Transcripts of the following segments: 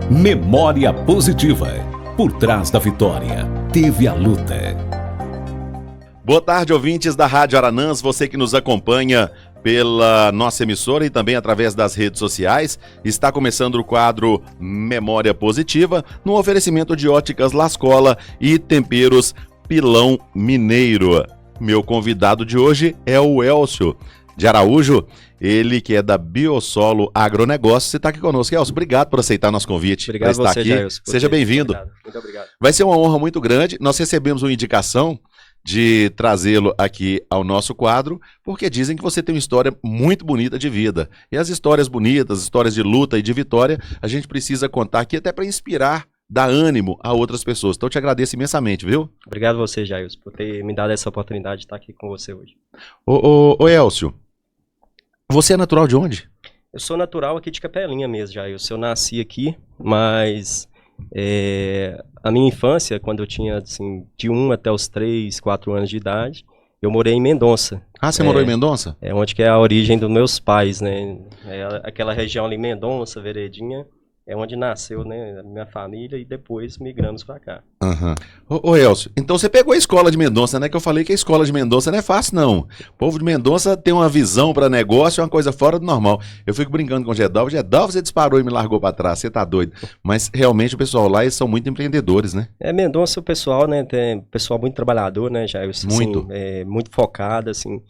Memória Positiva. Por trás da vitória, teve a luta. Boa tarde, ouvintes da Rádio Aranãs, você que nos acompanha pela nossa emissora e também através das redes sociais. Está começando o quadro Memória Positiva, no oferecimento de óticas Lascola e temperos Pilão Mineiro. Meu convidado de hoje é o Elcio de Araújo, ele que é da Biosolo Agronegócio. Você está aqui conosco. Elcio, obrigado por aceitar nosso convite. Obrigado para estar você, aqui. Jailson. Seja bem-vindo. Muito obrigado. Vai ser uma honra muito grande. Nós recebemos uma indicação de trazê-lo aqui ao nosso quadro, porque dizem que você tem uma história muito bonita de vida. E as histórias bonitas, histórias de luta e de vitória, a gente precisa contar aqui até para inspirar, dar ânimo a outras pessoas. Então eu te agradeço imensamente, viu? Obrigado você, Jailson, por ter me dado essa oportunidade de estar aqui com você hoje. Ô Elcio, você é natural de onde? Eu sou natural aqui de Capelinha mesmo, Jailson. Eu nasci aqui, mas a minha infância, quando eu tinha assim, de 1 até os 3, 4 anos de idade, eu morei em Mendonça. Ah, você morou em Mendonça? É onde que é a origem dos meus pais, né? Aquela região ali, Mendonça, Veredinha, é onde nasceu, né, a minha família, e depois migramos pra cá. Aham. Ô Elcio, então você pegou a escola de Mendonça, né? Que eu falei que a escola de Mendonça não é fácil, não. O povo de Mendonça tem uma visão para negócio, é uma coisa fora do normal. Eu fico brincando com o Gedalvo. Gedalvo, você disparou e me largou para trás, você tá doido. Mas realmente o pessoal lá, eles são muito empreendedores, né? Mendonça, o pessoal, né, tem pessoal muito trabalhador, né, Jailson? Muito. Assim, muito focado, assim.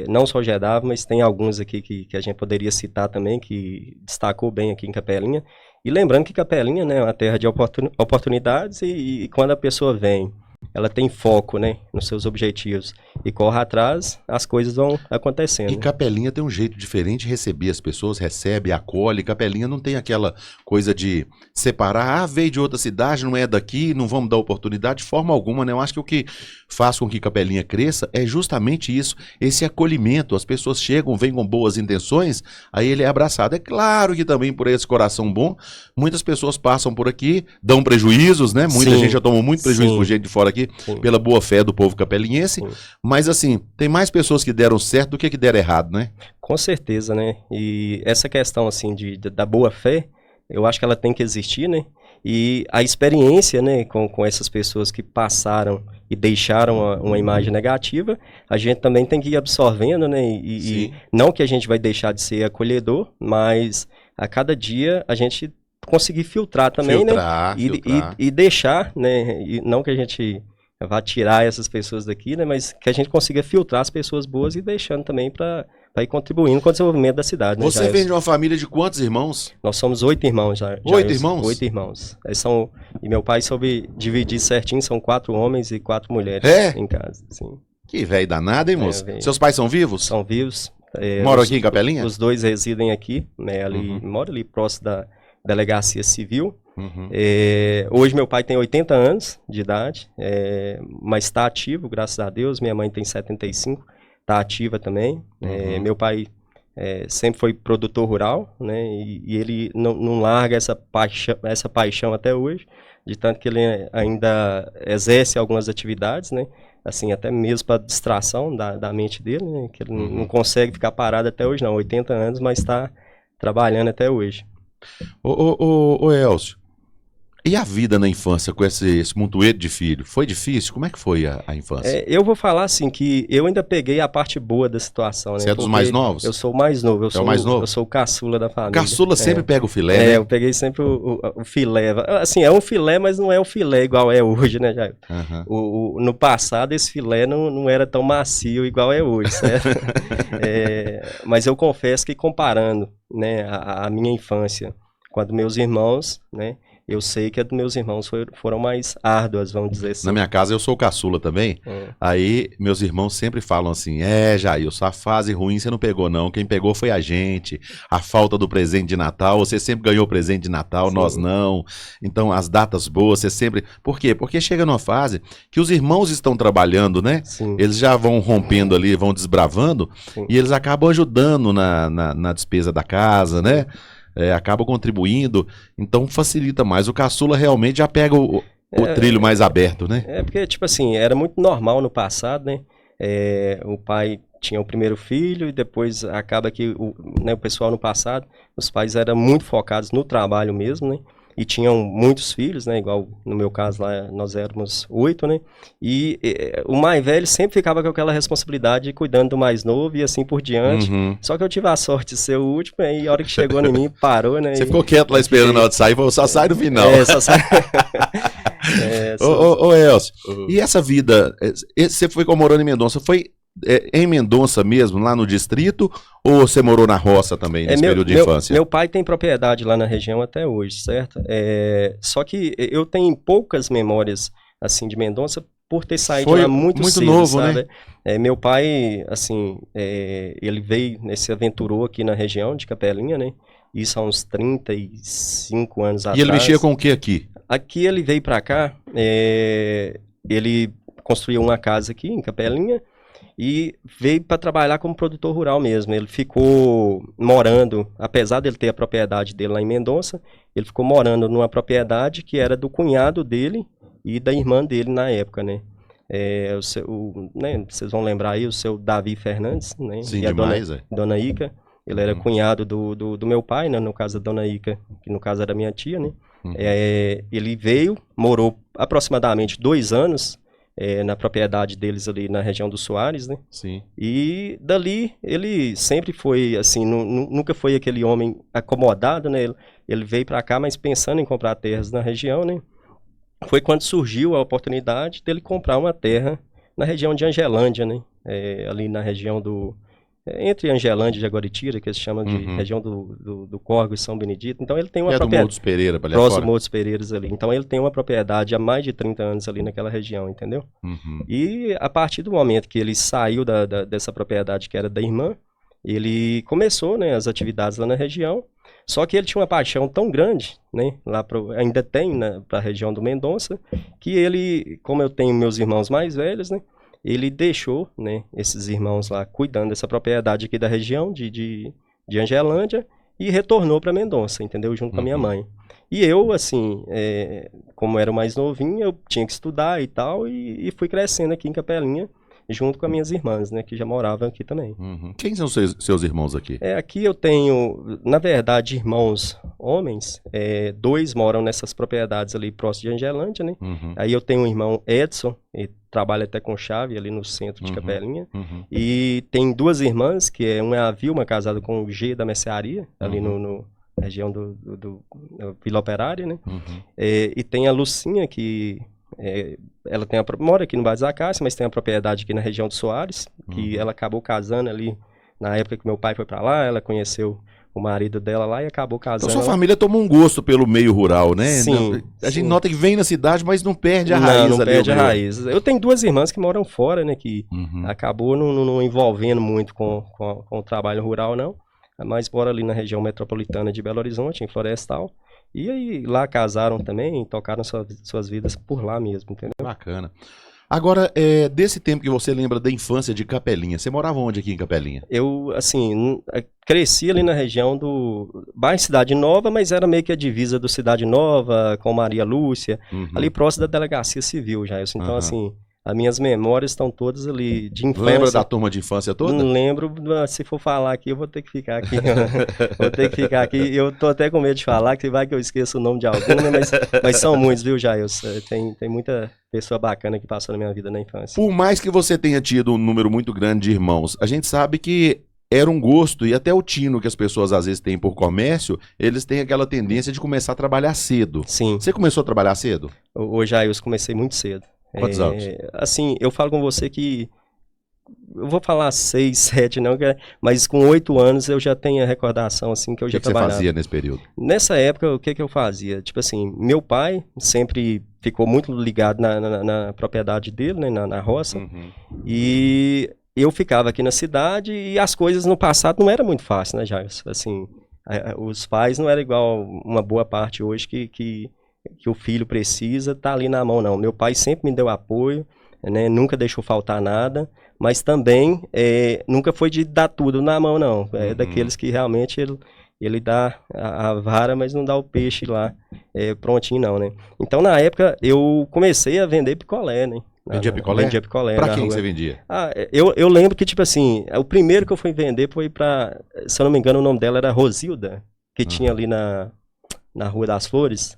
Não só o Gedalvo, mas tem alguns aqui que a gente poderia citar também, que destacou bem aqui em Capelinha. E lembrando que Capelinha, né, é uma terra de oportunidades e quando a pessoa vem, ela tem foco, né, nos seus objetivos e corre atrás, as coisas vão acontecendo. E Capelinha tem um jeito diferente de receber as pessoas, recebe, acolhe. Capelinha não tem aquela coisa de separar, veio de outra cidade, não é daqui, não vamos dar oportunidade de forma alguma, né? Eu acho que o que faz com que Capelinha cresça é justamente isso, esse acolhimento. As pessoas chegam, vêm com boas intenções, aí ele é abraçado. É claro que também por esse coração bom, muitas pessoas passam por aqui, dão prejuízos, né? Muita gente já tomou muito prejuízo por gente de fora aqui, pela boa fé do povo capelinhense. Mas assim, tem mais pessoas que deram certo do que deram errado, né? Com certeza, né? E essa questão assim da boa fé, eu acho que ela tem que existir, né? E a experiência, né, com essas pessoas que passaram e deixaram uma imagem negativa, a gente também tem que ir absorvendo, né? E não que a gente vai deixar de ser acolhedor, mas a cada dia a gente conseguir filtrar também, né? E deixar, né? E não que a gente vá tirar essas pessoas daqui, né? Mas que a gente consiga filtrar as pessoas boas e deixando também para ir contribuindo com o desenvolvimento da cidade. Você vem de uma família de quantos irmãos? Nós somos 8 irmãos já. 8 irmãos? 8 irmãos. E meu pai soube dividir certinho, são 4 homens e 4 mulheres em casa. Sim. Que velho danado, hein, moço? Seus pais são vivos? São vivos. Moram aqui em Capelinha? Os dois residem aqui, né? Moram ali próximo da delegacia civil. Hoje meu pai tem 80 anos de idade, mas está ativo, graças a Deus. Minha mãe tem 75, está ativa também. Meu pai sempre foi produtor rural, né? E ele não larga essa paixão até hoje, de tanto que ele ainda exerce algumas atividades, né? Assim, até mesmo para distração da mente dele, né? Que ele não consegue ficar parado até hoje, não. 80 anos, mas está trabalhando até hoje. Ô Elcio, e a vida na infância com esse montoeiro de filho? Foi difícil? Como é que foi a infância? Eu vou falar assim, que eu ainda peguei a parte boa da situação, né? Você é dos mais novos? Eu sou o mais novo. É o mais novo? Eu sou o caçula da família. Caçula sempre pega o filé, né? Eu peguei sempre o filé. Assim, é um filé, mas não é o filé igual é hoje, né, Jair? No passado, esse filé não era tão macio igual é hoje, certo? Mas eu confesso que comparando, né, a minha infância com a dos meus irmãos, né? Eu sei que a dos meus irmãos foram mais árduas, vamos dizer assim. Na minha casa eu sou o caçula também. Aí meus irmãos sempre falam assim: Jailson, a fase ruim você não pegou não, quem pegou foi a gente. A falta do presente de Natal, você sempre ganhou presente de Natal, nós não. Então as datas boas, você sempre... Por quê? Porque chega numa fase que os irmãos estão trabalhando, né? Eles já vão rompendo ali, vão desbravando, e eles acabam ajudando na despesa da casa, né? Acaba contribuindo, então facilita mais. O caçula realmente já pega o trilho mais aberto, né? Porque, tipo assim, era muito normal no passado, né? O pai tinha o primeiro filho e depois acaba que o pessoal no passado, os pais eram muito focados no trabalho mesmo, né? e tinham muitos filhos, né? Igual no meu caso lá, nós éramos 8, né? E o mais velho sempre ficava com aquela responsabilidade cuidando do mais novo e assim por diante. Só que eu tive a sorte de ser o último, e a hora que chegou em mim, parou, né? Você ficou quieto lá esperando a hora de sair, falou, só sai no final. Só sai. Ô Elcio, e essa vida, você foi morando em Mendonça, foi em Mendonça mesmo, lá no distrito, ou você morou na roça também, nesse período de infância? Meu pai tem propriedade lá na região até hoje, certo? Só que eu tenho poucas memórias, assim, de Mendonça, por ter saído lá muito cedo, novo, sabe? né? Meu pai, assim, ele veio, se aventurou aqui na região de Capelinha, né? Isso há uns 35 anos atrás. E ele mexia com o que aqui? Aqui ele veio pra cá, ele construiu uma casa aqui em Capelinha, e veio para trabalhar como produtor rural mesmo. Ele ficou morando, apesar de ele ter a propriedade dele lá em Mendonça, ele ficou morando numa propriedade que era do cunhado dele e da irmã dele na época, né? Vocês vão lembrar aí, o seu Davi Fernandes, né? Sim, e a demais, dona Ica. Ele era cunhado do meu pai, né? No caso da dona Ica, que no caso era minha tia, né? Ele veio, morou aproximadamente 2 anos na propriedade deles ali na região do Soares, né? Sim. E dali ele sempre foi assim, nunca foi aquele homem acomodado, né? Ele veio para cá, mas pensando em comprar terras na região, né? Foi quando surgiu a oportunidade dele comprar uma terra na região de Angelândia, né? Ali na região entre Angelândia e Jaguaritira, que eles chamam de região do Córrego e São Benedito. Então ele tem uma propriedade. Do Morros Pereira, para ali próximo fora. Morros Pereiras ali. Então ele tem uma propriedade há mais de 30 anos ali naquela região, entendeu? E a partir do momento que ele saiu dessa propriedade que era da irmã, ele começou, né, as atividades lá na região. Só que ele tinha uma paixão tão grande, né, ainda tem para a região do Mendonça, que ele, como eu tenho meus irmãos mais velhos, né, ele deixou, né, esses irmãos lá cuidando dessa propriedade aqui da região de Angelândia e retornou para Mendonça, entendeu? Junto com a minha mãe. E eu, assim, como era o mais novinho, eu tinha que estudar e tal, e fui crescendo aqui em Capelinha, junto com as minhas irmãs, né, que já moravam aqui também. Quem são seus irmãos aqui? Aqui eu tenho, na verdade, irmãos homens, 2 moram nessas propriedades ali próximo de Angelândia, né? Aí eu tenho um irmão Edson, ele trabalha até com chave ali no centro de Capelinha. E tem 2 irmãs, que uma é a Vilma, casada com o G da Mercearia, ali na região do Vila Operária, né? E tem a Lucinha, que ela mora aqui no Bairro da Cássia, mas tem a propriedade aqui na região do Soares, que ela acabou casando ali na época que meu pai foi para lá. Ela conheceu o marido dela lá e acabou casando. Então sua família tomou um gosto pelo meio rural, né? Sim. A gente nota que vem na cidade, mas não perde a raiz. Não perde a raiz. Eu tenho 2 irmãs que moram fora, né? Que acabou não envolvendo muito com o trabalho rural, não. Mas mora ali na região metropolitana de Belo Horizonte, em Florestal. E aí lá casaram também, tocaram suas vidas por lá mesmo, entendeu? Bacana. Agora, desse tempo que você lembra da infância de Capelinha, você morava onde aqui em Capelinha? Eu, assim, cresci ali na região do bairro Cidade Nova, mas era meio que a divisa do Cidade Nova com Maria Lúcia, ali próximo da Delegacia Civil já. Então, assim, as minhas memórias estão todas ali de infância. Lembra da turma de infância toda? Não lembro, se for falar aqui, eu vou ter que ficar aqui. Vou ter que ficar aqui. Eu tô até com medo de falar, que vai que eu esqueço o nome de algum, né? Mas são muitos, viu, Jair? Tem muita pessoa bacana que passou na minha vida na infância. Por mais que você tenha tido um número muito grande de irmãos, a gente sabe que era um gosto, e até o tino que as pessoas às vezes têm por comércio, eles têm aquela tendência de começar a trabalhar cedo. Sim. Você começou a trabalhar cedo? Jair, eu comecei muito cedo. Quantos anos? Assim, eu falo com você que eu vou falar 6, 7, não, mas com 8 anos eu já tenho a recordação, assim, que eu já trabalhava. O que você fazia nesse período? Nessa época, o que eu fazia? Tipo assim, meu pai sempre ficou muito ligado na propriedade dele, né, na roça, e eu ficava aqui na cidade, e as coisas no passado não era muito fácil, né, Jair? Assim, os pais não era igual uma boa parte hoje que o filho precisa, tá ali na mão, não. Meu pai sempre me deu apoio, né, nunca deixou faltar nada, mas também nunca foi de dar tudo na mão, não. É daqueles que realmente ele dá a vara, mas não dá o peixe lá prontinho, não, né? Então, na época, eu comecei a vender picolé, né? Vendia picolé? Vendia picolé. Pra quem que você vendia? Eu lembro que, tipo assim, o primeiro que eu fui vender foi pra, se eu não me engano, o nome dela era Rosilda, que tinha ali na Rua das Flores.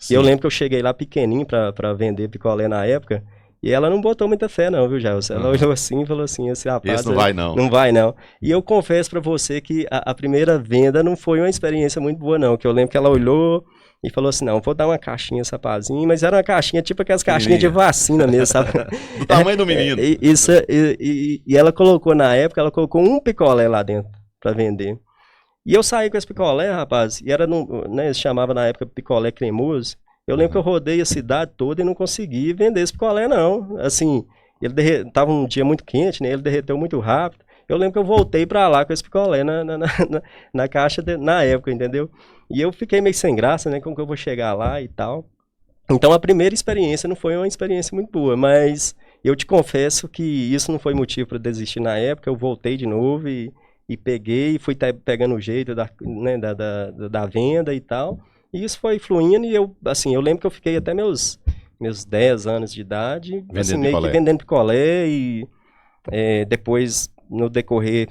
E eu lembro que eu cheguei lá pequenininho pra vender picolé na época, e ela não botou muita fé não, viu, Jailson? Ela olhou assim e falou assim, esse rapaz... Esse não vai não. Não vai não. E eu confesso pra você que a primeira venda não foi uma experiência muito boa não, que eu lembro que ela olhou e falou assim, não, vou dar uma caixinha esse rapazinho, mas era uma caixinha tipo aquelas caixinhas de vacina mesmo, sabe? Do tamanho do menino. E ela colocou na época, ela colocou um picolé lá dentro pra vender. E eu saí com esse picolé, rapaz, e era, né, chamava na época picolé cremoso. Eu lembro que eu rodei a cidade toda e não consegui vender esse picolé, não. Assim, tava um dia muito quente, né? Ele derreteu muito rápido. Eu lembro que eu voltei pra lá com esse picolé na caixa na época, entendeu? E eu fiquei meio sem graça, né? Como que eu vou chegar lá e tal. Então a primeira experiência não foi uma experiência muito boa, mas eu te confesso que isso não foi motivo para desistir na época. Eu voltei de novo e peguei, fui pegando o jeito né, da venda e tal. E isso foi fluindo e eu lembro que eu fiquei até meus 10 anos de idade, assim, meio que vendendo picolé e depois, no decorrer,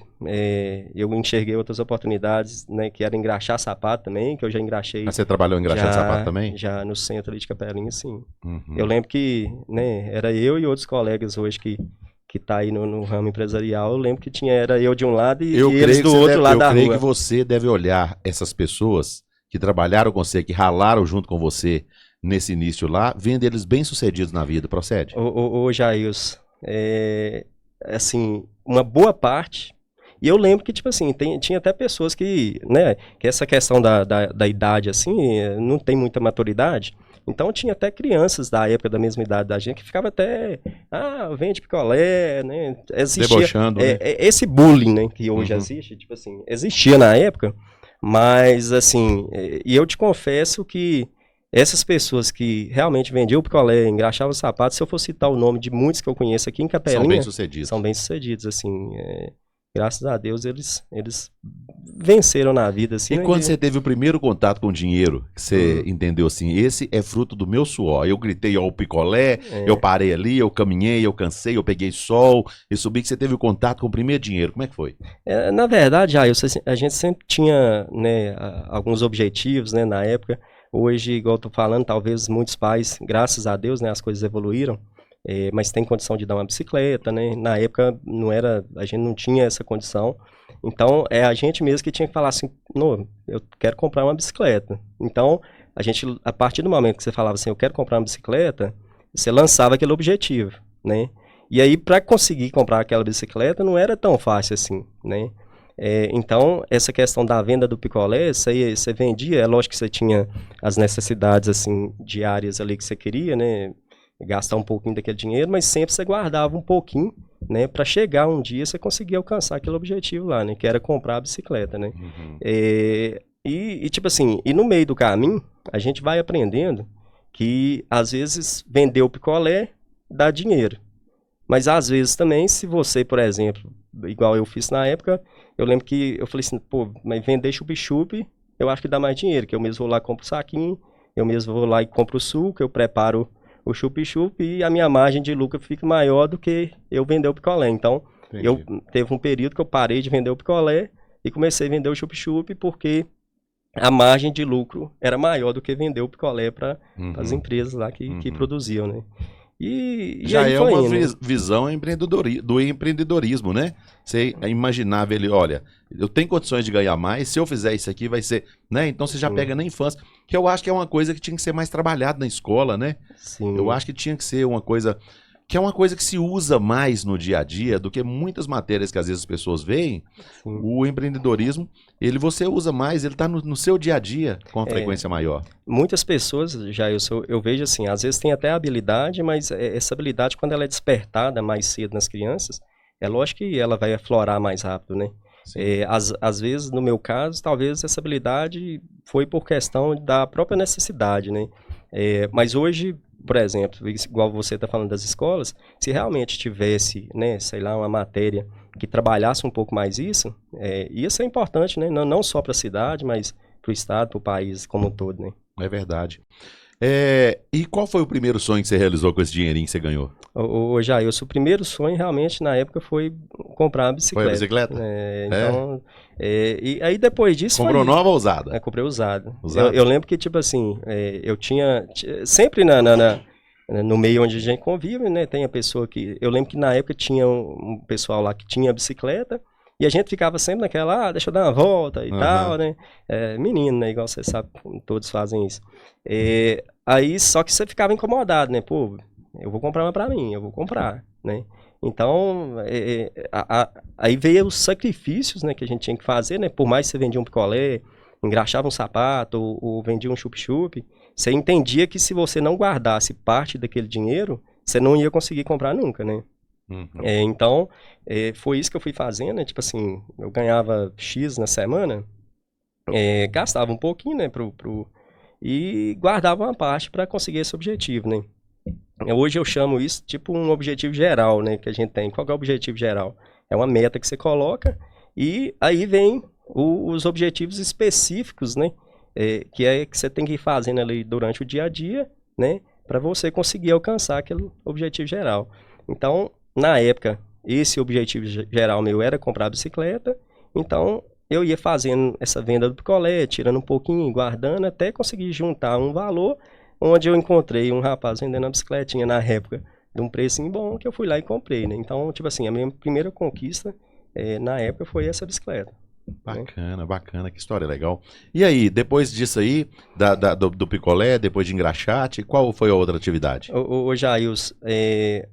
eu enxerguei outras oportunidades, né, que era engraxar sapato também, que eu já engraxei. Você trabalhou em engraxar sapato também? Já no centro ali de Capelinha, sim. Uhum. Eu lembro que, né, era eu e outros colegas hoje que tá aí no ramo empresarial, eu lembro que era eu de um lado e eles do outro lado da rua. Eu creio que você deve olhar essas pessoas que trabalharam com você, que ralaram junto com você nesse início lá, vendo eles bem-sucedidos na vida, procede? Ô Jailson, assim, uma boa parte, e eu lembro que, tipo assim, tinha até pessoas que, né, que essa questão da idade, assim, não tem muita maturidade, então tinha até crianças da época da mesma idade da gente que ficava até, vende picolé, né, existia, debochando, né? Esse bullying, né, que hoje existe, tipo assim, existia na época, mas, assim, e eu te confesso que essas pessoas que realmente vendiam picolé, engraxavam sapatos, se eu for citar o nome de muitos que eu conheço aqui em Capelinha... São bem-sucedidos. São bem-sucedidos, assim, graças a Deus eles venceram na vida, assim. E quando você teve o primeiro contato com o dinheiro, que você entendeu assim, esse é fruto do meu suor, eu gritei ao picolé, eu parei ali, eu caminhei, eu cansei, eu peguei sol, eu subi, que você teve o contato com o primeiro dinheiro, como é que foi? Na verdade, a gente sempre tinha, né, alguns objetivos, né, na época. Hoje, igual eu tô falando, talvez muitos pais, graças a Deus, né, as coisas evoluíram, mas tem condição de dar uma bicicleta, né? Na época a gente não tinha essa condição. Então, a gente mesmo que tinha que falar assim, não, eu quero comprar uma bicicleta. Então, a partir do momento que você falava assim, eu quero comprar uma bicicleta, você lançava aquele objetivo, né? E aí, para conseguir comprar aquela bicicleta, não era tão fácil assim, né? Então, essa questão da venda do picolé, você vendia, é lógico que você tinha as necessidades, assim, diárias ali que você queria, né, gastar um pouquinho daquele dinheiro, mas sempre você guardava um pouquinho, né, para chegar um dia você conseguir alcançar aquele objetivo lá, né, que era comprar a bicicleta, né. Tipo assim, e no meio do caminho, a gente vai aprendendo que, às vezes, vender o picolé dá dinheiro. Mas, às vezes, também, se você, por exemplo, igual eu fiz na época, eu lembro que eu falei assim, pô, mas vender chup-chup, eu acho que dá mais dinheiro, que eu mesmo vou lá e compro o saquinho, eu mesmo vou lá e compro o suco, eu preparo o chup-chup e a minha margem de lucro fica maior do que eu vender o picolé. Então, teve um período que eu parei de vender o picolé e comecei a vender o chup-chup porque a margem de lucro era maior do que vender o picolé para as empresas lá que produziam, né? E já é uma visão do empreendedorismo, né? Você imaginava ele, olha, eu tenho condições de ganhar mais, se eu fizer isso aqui vai ser, né? Então você já pega na infância, que eu acho que é uma coisa que tinha que ser mais trabalhada na escola, né? Sim. Eu acho que tinha que ser uma coisa, que é uma coisa que se usa mais no dia a dia do que muitas matérias que às vezes as pessoas veem. Sim. O empreendedorismo, você usa mais, ele está no seu dia a dia com uma frequência maior. Muitas pessoas, eu vejo assim, às vezes tem até habilidade, mas essa habilidade, quando ela é despertada mais cedo nas crianças, é lógico que ela vai aflorar mais rápido, né? Às vezes, no meu caso, talvez essa habilidade foi por questão da própria necessidade, né? Mas hoje, por exemplo, igual você está falando das escolas, se realmente tivesse, né, sei lá, uma matéria que trabalhasse um pouco mais isso, ia ser importante, né? Não só para a cidade, mas para o estado, para o país como um todo, né? É verdade. E qual foi o primeiro sonho que você realizou com esse dinheirinho que você ganhou? Ô, Jailson, o primeiro sonho realmente na época foi comprar uma bicicleta. Foi a bicicleta? Então, e aí depois disso Comprou nova ou usada? Comprei usada. Usada? Eu lembro que, tipo assim, eu tinha, sempre no meio onde a gente convive, né, tem a pessoa que, eu lembro que na época tinha um pessoal lá que tinha bicicleta, e a gente ficava sempre naquela, deixa eu dar uma volta e tal, né, menino, né, igual você sabe, todos fazem isso. Aí, só que você ficava incomodado, né, pô, eu vou comprar uma pra mim, eu vou comprar, né. Então, aí veio os sacrifícios, né, que a gente tinha que fazer, né, por mais que você vendia um picolé, engraxava um sapato ou vendia um chup-chup, você entendia que se você não guardasse parte daquele dinheiro, você não ia conseguir comprar nunca, né? Então, foi isso que eu fui fazendo, né? Tipo assim, eu ganhava X na semana, gastava um pouquinho, né? E guardava uma parte para conseguir esse objetivo, né? Hoje eu chamo isso tipo um objetivo geral, né? Que a gente tem. Qual é o objetivo geral? É uma meta que você coloca e aí vem os objetivos específicos, né? Que é que você tem que ir fazendo ali durante o dia a dia, né? Para você conseguir alcançar aquele objetivo geral. Então, na época, esse objetivo geral meu era comprar a bicicleta. Então, eu ia fazendo essa venda do picolé, tirando um pouquinho, guardando, até conseguir juntar um valor, onde eu encontrei um rapaz vendendo a bicicletinha na época, de um precinho bom, que eu fui lá e comprei, né? Então, tipo assim, a minha primeira conquista, na época, foi essa bicicleta. Bacana, bacana, que história legal. E aí, depois disso aí, do picolé, depois de engraxate, qual foi a outra atividade? Ô Jails,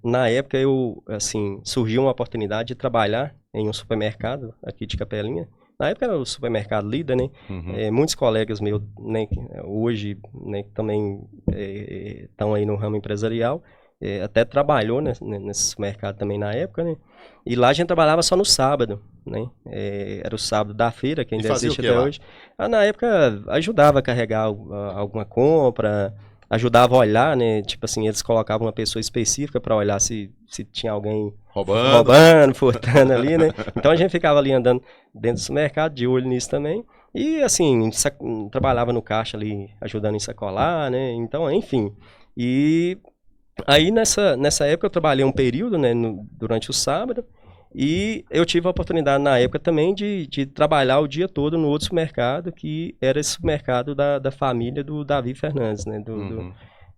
na época assim, surgiu uma oportunidade de trabalhar em um supermercado aqui de Capelinha. Na época era o supermercado Líder, né? Muitos colegas meus, né, hoje, né, também estão aí no ramo empresarial, até trabalhou, né, nesse supermercado também na época, né? E lá a gente trabalhava só no sábado, né? Era o sábado da feira, que ainda existe até hoje. Na época ajudava a carregar alguma compra, ajudava a olhar, né? Tipo assim, eles colocavam uma pessoa específica para olhar se tinha alguém roubando, furtando ali, né? Então a gente ficava ali andando dentro do mercado, de olho nisso também. E assim, trabalhava no caixa ali, ajudando em sacolar, né? Então, enfim. E aí nessa época eu trabalhei um período, né? Durante o sábado. E eu tive a oportunidade na época também de trabalhar o dia todo no outro supermercado, que era esse supermercado da família do Davi Fernandes, né?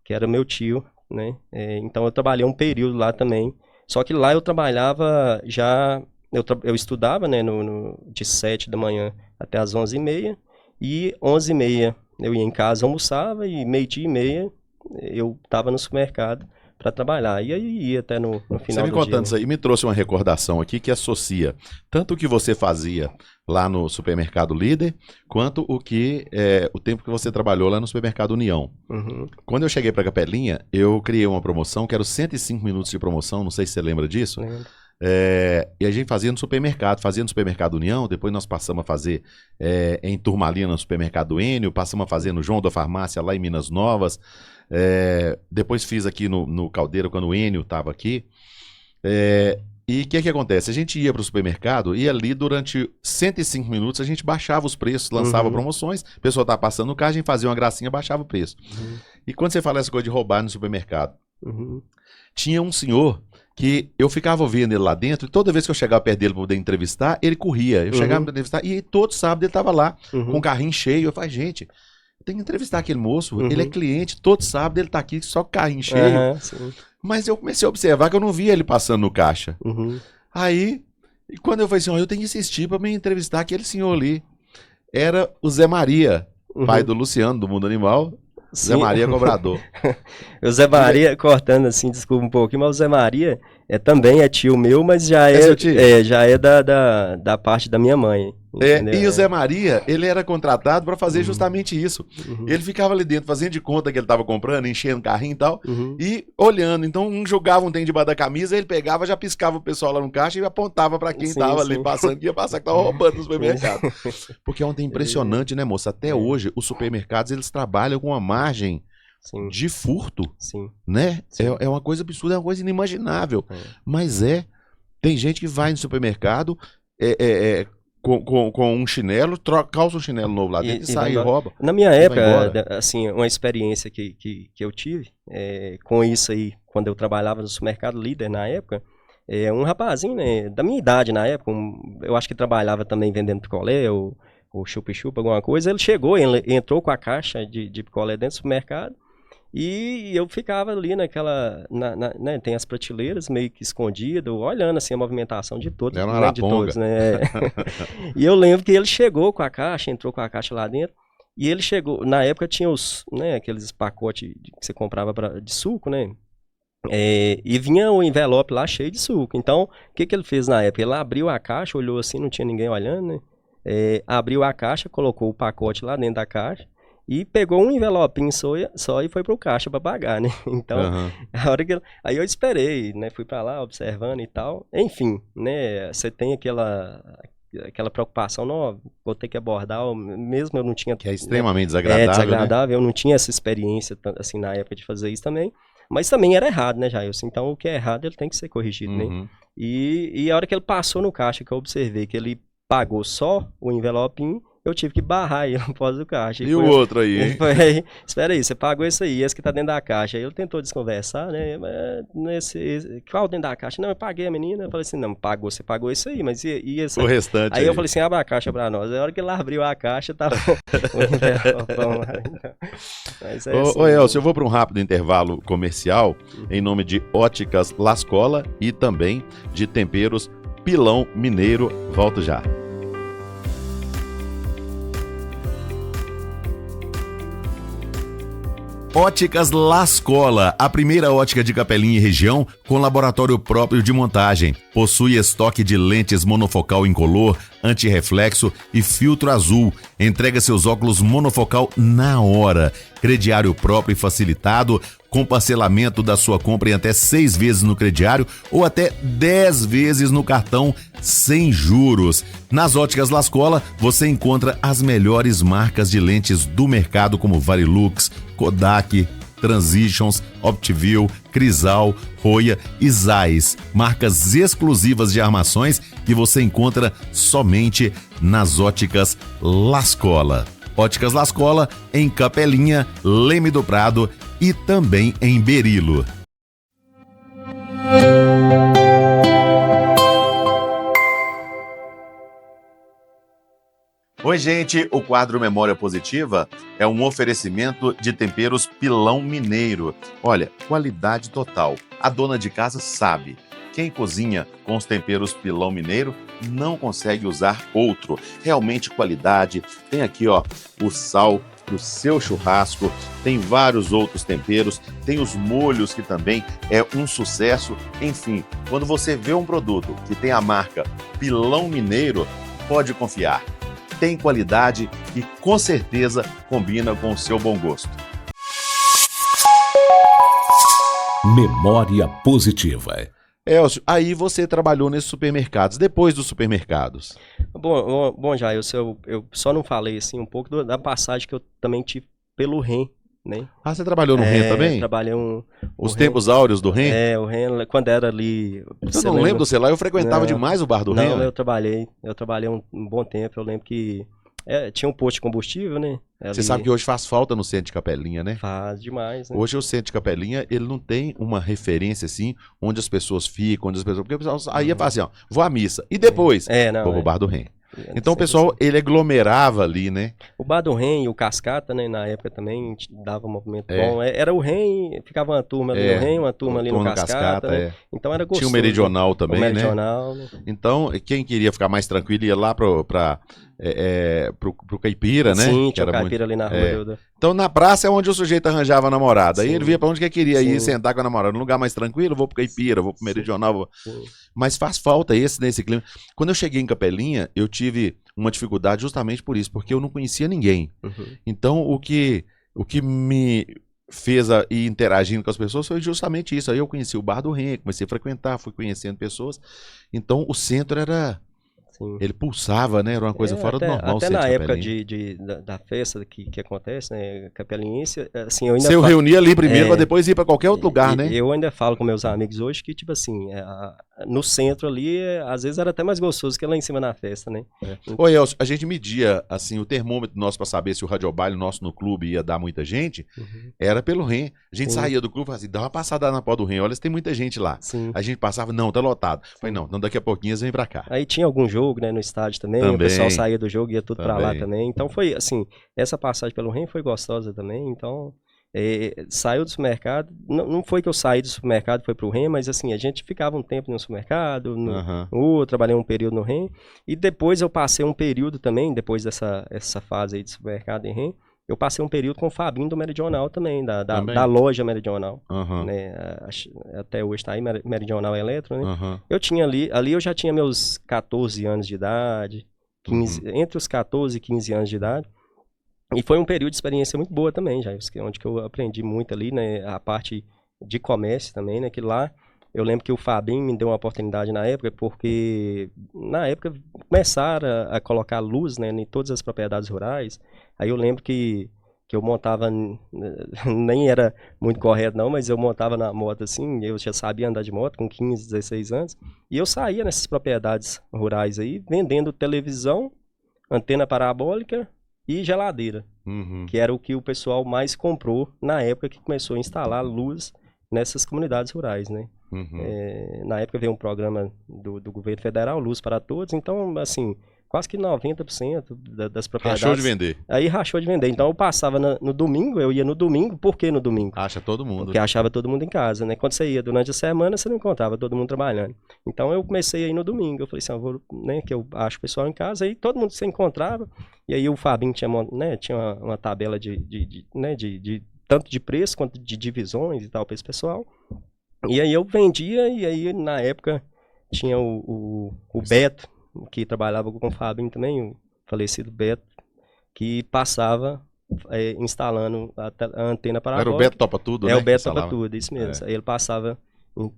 Que era meu tio, né? Então eu trabalhei um período lá também. Só que lá eu trabalhava já... Eu estudava, né? De 7 da manhã até as 11h30. E 11h30 eu ia em casa, almoçava e 12h30 eu estava no supermercado para trabalhar. E aí ia até no final do dia. Você me contando isso aí, me trouxe uma recordação aqui que associa tanto o que você fazia lá no supermercado Líder, quanto o tempo que você trabalhou lá no supermercado União. Quando eu cheguei para Capelinha, eu criei uma promoção que era os 105 minutos de promoção, não sei se você lembra disso. Lembro. E a gente fazia no supermercado União, depois nós passamos a fazer em Turmalina no supermercado Enio, passamos a fazer no João da Farmácia lá em Minas Novas. Depois fiz aqui no Caldeira quando o Enio estava aqui. E o que acontece? A gente ia para o supermercado e ali durante 105 minutos a gente baixava os preços, lançava promoções, a pessoa estava passando no carro, a gente fazia uma gracinha, baixava o preço. E quando você fala essa coisa de roubar no supermercado, tinha um senhor que eu ficava vendo ele lá dentro e toda vez que eu chegava perto dele para poder entrevistar, ele corria. Eu chegava para entrevistar e todo sábado ele estava lá com o carrinho cheio. Eu falei, gente, tem que entrevistar aquele moço, ele é cliente, todo sábado ele tá aqui só com o carrinho cheio. Mas eu comecei a observar que eu não via ele passando no caixa. Aí, quando eu falei assim, eu tenho que insistir para me entrevistar aquele senhor ali. Era o Zé Maria, pai do Luciano, do Mundo Animal. Zé Maria Cobrador. O Zé Maria, cortando assim, desculpa um pouquinho, mas o Zé Maria também é tio meu, mas já já é da parte da minha mãe. E o Zé Maria, ele era contratado para fazer justamente isso. Ele ficava ali dentro, fazendo de conta que ele estava comprando, enchendo o carrinho e tal, e olhando. Então, um jogava um trem debaixo da camisa, ele pegava, já piscava o pessoal lá no caixa e apontava para quem estava ali passando, que ia passar, que estava roubando no supermercado. Porque é um trem impressionante, né, moça? Até hoje, os supermercados, eles trabalham com uma margem de furto, né? É uma coisa absurda, é uma coisa inimaginável. Mas tem gente que vai no supermercado, com um chinelo, calça um chinelo novo lá dentro e sai e rouba. Na minha época, assim, uma experiência que eu tive com isso aí, quando eu trabalhava no supermercado Líder na época, um rapazinho, né, da minha idade na época, eu acho que trabalhava também vendendo picolé ou chupa-chupa, alguma coisa, ele chegou, ele entrou com a caixa de picolé dentro do supermercado e eu ficava ali naquela, né, tem as prateleiras meio que escondido, olhando assim a movimentação de todos, né, de todos, né. E eu lembro que ele chegou com a caixa, entrou com a caixa lá dentro, e ele chegou, na época tinha os, né, aqueles pacotes que você comprava de suco, né. E vinha o envelope lá cheio de suco. Então, o que ele fez na época? Ele abriu a caixa, olhou assim, não tinha ninguém olhando, né? Abriu a caixa, colocou o pacote lá dentro da caixa e pegou um envelopinho só e foi pro caixa para pagar, né? Então, a hora que aí eu esperei, né? Fui para lá observando e tal. Enfim, né? Você tem aquela preocupação, não, vou ter que abordar, mesmo eu não tinha... Que é extremamente desagradável, desagradável, né? Eu não tinha essa experiência, assim, na época de fazer isso também. Mas também era errado, né, Jailson? Então, o que é errado, ele tem que ser corrigido, né? E a hora que ele passou no caixa, que eu observei que ele pagou só o envelopinho, eu tive que barrar ele após o caixa. E o outro aí, hein? Espera aí, você pagou isso aí, esse que tá dentro da caixa. Aí ele tentou desconversar, né? Qual dentro da caixa? Não, eu paguei a menina. Eu falei assim, não, você pagou isso aí, mas e esse o restante aí? Eu falei assim, abre a caixa pra nós. A hora que ele abriu a caixa, tava o envelopão lá. Então. Mas ô Elcio, eu vou para um rápido intervalo comercial, em nome de Óticas Lascola e também de Temperos Pilão Mineiro. Volto já. Óticas Lascola, a primeira ótica de Capelinha e região com laboratório próprio de montagem. Possui estoque de lentes monofocal incolor, antirreflexo e filtro azul. Entrega seus óculos monofocal na hora. Crediário próprio e facilitado, com parcelamento da sua compra em até 6 vezes no crediário ou até 10 vezes no cartão sem juros. Nas Óticas Lascola, você encontra as melhores marcas de lentes do mercado como Varilux, Kodak, Transitions, Optiview, Crisal, Roya e Zeiss. Marcas exclusivas de armações que você encontra somente nas Óticas Lascola. Óticas Lascola em Capelinha, Leme do Prado e também em Berilo. Oi, gente, o quadro Memória Positiva é um oferecimento de temperos Pilão Mineiro. Olha, qualidade total. A dona de casa sabe. Quem cozinha com os temperos Pilão Mineiro não consegue usar outro. Realmente qualidade. Tem aqui, ó, o sal para o seu churrasco, tem vários outros temperos, tem os molhos que também é um sucesso. Enfim, quando você vê um produto que tem a marca Pilão Mineiro, pode confiar. Tem qualidade e com certeza combina com o seu bom gosto. Memória Positiva. Elcio, aí você trabalhou nesses supermercados, depois dos supermercados. Bom, Jair, eu só não falei assim um pouco da passagem que eu também tive pelo REM, né? Ah, você trabalhou no REM também? Trabalhei Os tempos áureos do REM? O REM, quando era ali... Eu não lembro, sei lá, eu frequentava demais o bar do REM. Não, eu trabalhei um bom tempo, eu lembro que tinha um posto de combustível, né? Você sabe que hoje faz falta no centro de Capelinha, né? Faz demais, né? Hoje o centro de Capelinha, ele não tem uma referência assim, onde as pessoas ficam, porque o pessoal aí ia falar assim, ó, vou à missa, e depois, vou pro bar do REM. Então o pessoal, ele aglomerava ali, né? O bar do REM e o Cascata, né, na época também dava um movimento bom. Era o REM, ficava uma turma ali no REM, uma turma ali no Cascata, né? Então era gostoso. Tinha o Meridional também, o Meridional, né? Então, quem queria ficar mais tranquilo ia lá pro Caipira, né? Sim, tinha o Caipira ali na rua. Então, na praça é onde o sujeito arranjava a namorada. Aí ele via pra onde que queria ir sentar com a namorada. Num lugar mais tranquilo, vou pro Caipira, vou pro Meridional. Mas faz falta nesse clima. Quando eu cheguei em Capelinha, eu tive uma dificuldade justamente por isso, porque eu não conhecia ninguém. Então, o que me fez ir interagindo com as pessoas foi justamente isso. Aí eu conheci o bar do REM, comecei a frequentar, fui conhecendo pessoas. Então, o centro era Sim. Ele pulsava, né? Era uma coisa fora do normal. Até ser na de época Capelinha. da festa que acontece, né, capeliense, assim, eu ainda Você reunia ali primeiro pra depois ir pra qualquer outro lugar, né? Eu ainda falo com meus amigos hoje que, tipo assim, no centro ali, às vezes era até mais gostoso que lá em cima na festa, né? Ô, Elcio, a gente media, assim, o termômetro nosso pra saber se o radiobaile nosso no clube ia dar muita gente, era pelo REM. A gente saía do clube e falava assim, dá uma passada na porta do REM, olha se tem muita gente lá. Sim. A gente passava, não, tá lotado. Falei, não, então daqui a pouquinho eles vêm pra cá. Aí tinha algum jogo, né, no estádio também, o pessoal saía do jogo e ia tudo pra lá também. Então foi, assim, essa passagem pelo REM foi gostosa também, então... saiu do supermercado, não foi que eu saí do supermercado, foi pro REM, mas assim, a gente ficava um tempo no supermercado, trabalhei um período no REM, e depois eu passei um período também, depois essa fase aí de supermercado em REM, eu passei um período com o Fabinho do Meridional também, da loja Meridional, né, até hoje tá aí, Meridional Eletro, né, eu tinha ali eu já tinha meus 14 anos de idade, 15, entre os 14 e 15 anos de idade. E foi um período de experiência muito boa também, já, onde que eu aprendi muito ali, né, a parte de comércio também, né, que lá eu lembro que o Fabinho me deu uma oportunidade na época, porque na época começaram a colocar luz, né, em todas as propriedades rurais. Aí eu lembro que eu montava, nem era muito correto não, mas eu montava na moto assim, eu já sabia andar de moto com 15, 16 anos, e eu saía nessas propriedades rurais aí, vendendo televisão, antena parabólica, e geladeira, que era o que o pessoal mais comprou na época que começou a instalar luz nessas comunidades rurais, né? Na época veio um programa do governo federal, Luz para Todos, então, assim, quase que 90% das propriedades... Rachou de vender. Aí rachou de vender. Então eu passava no domingo, eu ia no domingo, por que no domingo? Acha todo mundo. Porque achava todo mundo em casa, né? Quando você ia durante a semana, você não encontrava todo mundo trabalhando. Então eu comecei a ir no domingo, eu falei assim, eu vou, né, que eu acho o pessoal em casa, aí todo mundo se encontrava, e aí o Fabinho tinha, né, tinha uma tabela né, de tanto de preço quanto de divisões e tal para esse pessoal. E aí eu vendia, e aí na época tinha o Beto, que trabalhava com o Fabinho também, o falecido Beto, que passava instalando a antena parabólica. Era o Beto Topa Tudo, né? É o Beto Topa Tudo, isso mesmo. Aí ele passava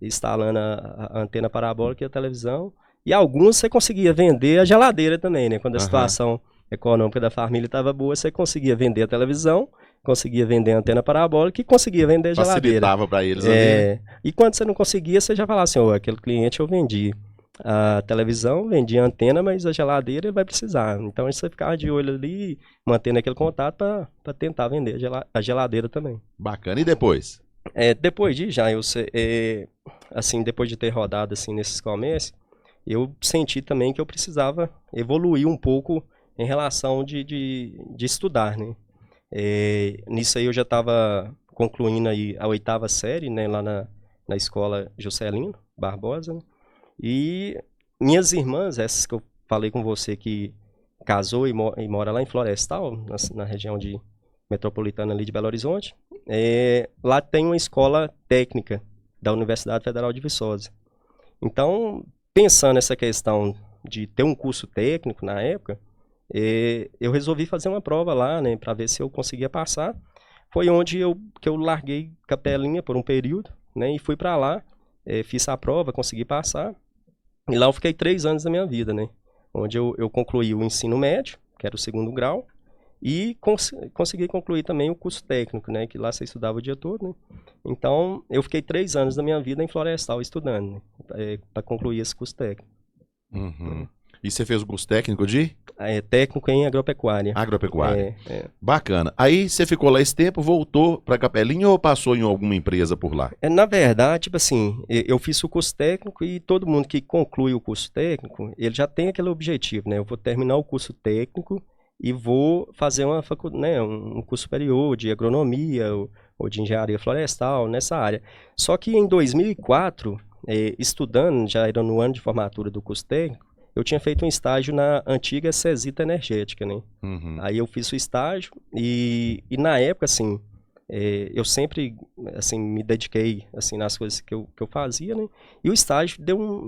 instalando a antena parabólica e a televisão, e alguns você conseguia vender a geladeira também, né? Quando a situação econômica da família estava boa, você conseguia vender a televisão, conseguia vender a antena parabólica e conseguia vender a geladeira. Facilitava para eles ali, né? E quando você não conseguia, você já falava assim, aquele cliente eu vendi a televisão, vendi a antena, mas a geladeira ele vai precisar. Então você ficava de olho ali, mantendo aquele contato para tentar vender a geladeira também. Bacana. E depois? Depois disso, já assim, depois de ter rodado assim nesses comércios, eu senti também que eu precisava evoluir um pouco em relação de estudar, né? Nisso aí eu já estava concluindo aí a 8ª série, né, lá na escola Juscelino Barbosa, né? E minhas irmãs, essas que eu falei com você que casou e mora lá em Florestal, na região metropolitana ali de Belo Horizonte, lá tem uma escola técnica da Universidade Federal de Viçosa. Então, pensando nessa questão de ter um curso técnico na época, eu resolvi fazer uma prova lá, né, para ver se eu conseguia passar. Foi onde que eu larguei Capelinha por um período, né, e fui para lá, fiz a prova, consegui passar. E lá eu fiquei 3 anos da minha vida, né? Onde eu concluí o ensino médio, que era o 2º grau, e consegui concluir também o curso técnico, né? Que lá você estudava o dia todo, né? Então, eu fiquei 3 anos da minha vida em Florestal estudando, né? Para concluir esse curso técnico. E você fez o curso técnico de? Técnico em agropecuária. Agropecuária. Bacana. Aí você ficou lá esse tempo, voltou para Capelinha ou passou em alguma empresa por lá? Na verdade, tipo assim, eu fiz o curso técnico e todo mundo que conclui o curso técnico, ele já tem aquele objetivo, né? Eu vou terminar o curso técnico e vou fazer uma né, um curso superior de agronomia ou de engenharia florestal nessa área. Só que em 2004, estudando, já era no ano de formatura do curso técnico, eu tinha feito um estágio na antiga Cesita Energética, né? Aí eu fiz o estágio e na época, assim, eu sempre, assim, me dediquei, assim, nas coisas que eu fazia, né? E o estágio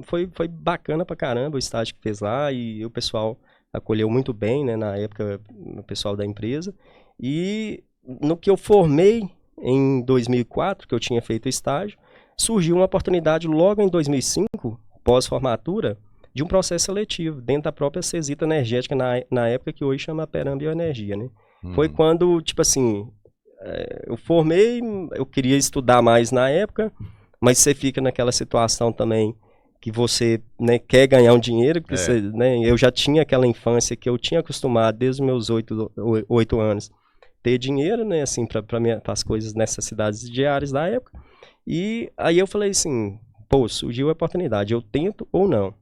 foi bacana pra caramba, o estágio que fez lá, e o pessoal acolheu muito bem, né? Na época, o pessoal da empresa. E no que eu formei em 2004, que eu tinha feito o estágio, surgiu uma oportunidade logo em 2005, pós-formatura, de um processo seletivo dentro da própria Cesita Energética, na época que hoje chama Peram Bioenergia, né? Foi quando, tipo assim, eu formei, eu queria estudar mais na época, mas você fica naquela situação também que você, né, quer ganhar um dinheiro, porque você, né, eu já tinha aquela infância que eu tinha acostumado desde os meus 8 anos ter dinheiro, né, assim, para as coisas, necessidades diárias da época. E aí eu falei assim, pô, surgiu a oportunidade, eu tento ou não.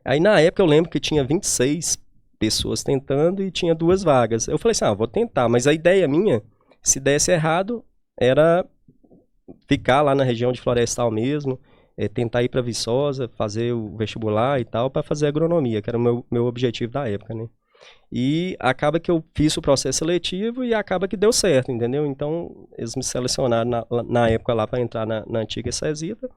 Aí na época eu lembro que tinha 26 pessoas tentando e tinha 2 vagas. Eu falei assim, vou tentar, mas a ideia minha, se desse errado, era ficar lá na região de Florestal mesmo, tentar ir para Viçosa, fazer o vestibular e tal, para fazer agronomia, que era o meu objetivo da época, né? E acaba que eu fiz o processo seletivo e acaba que deu certo, entendeu? Então, eles me selecionaram na época lá para entrar na antiga Cesita.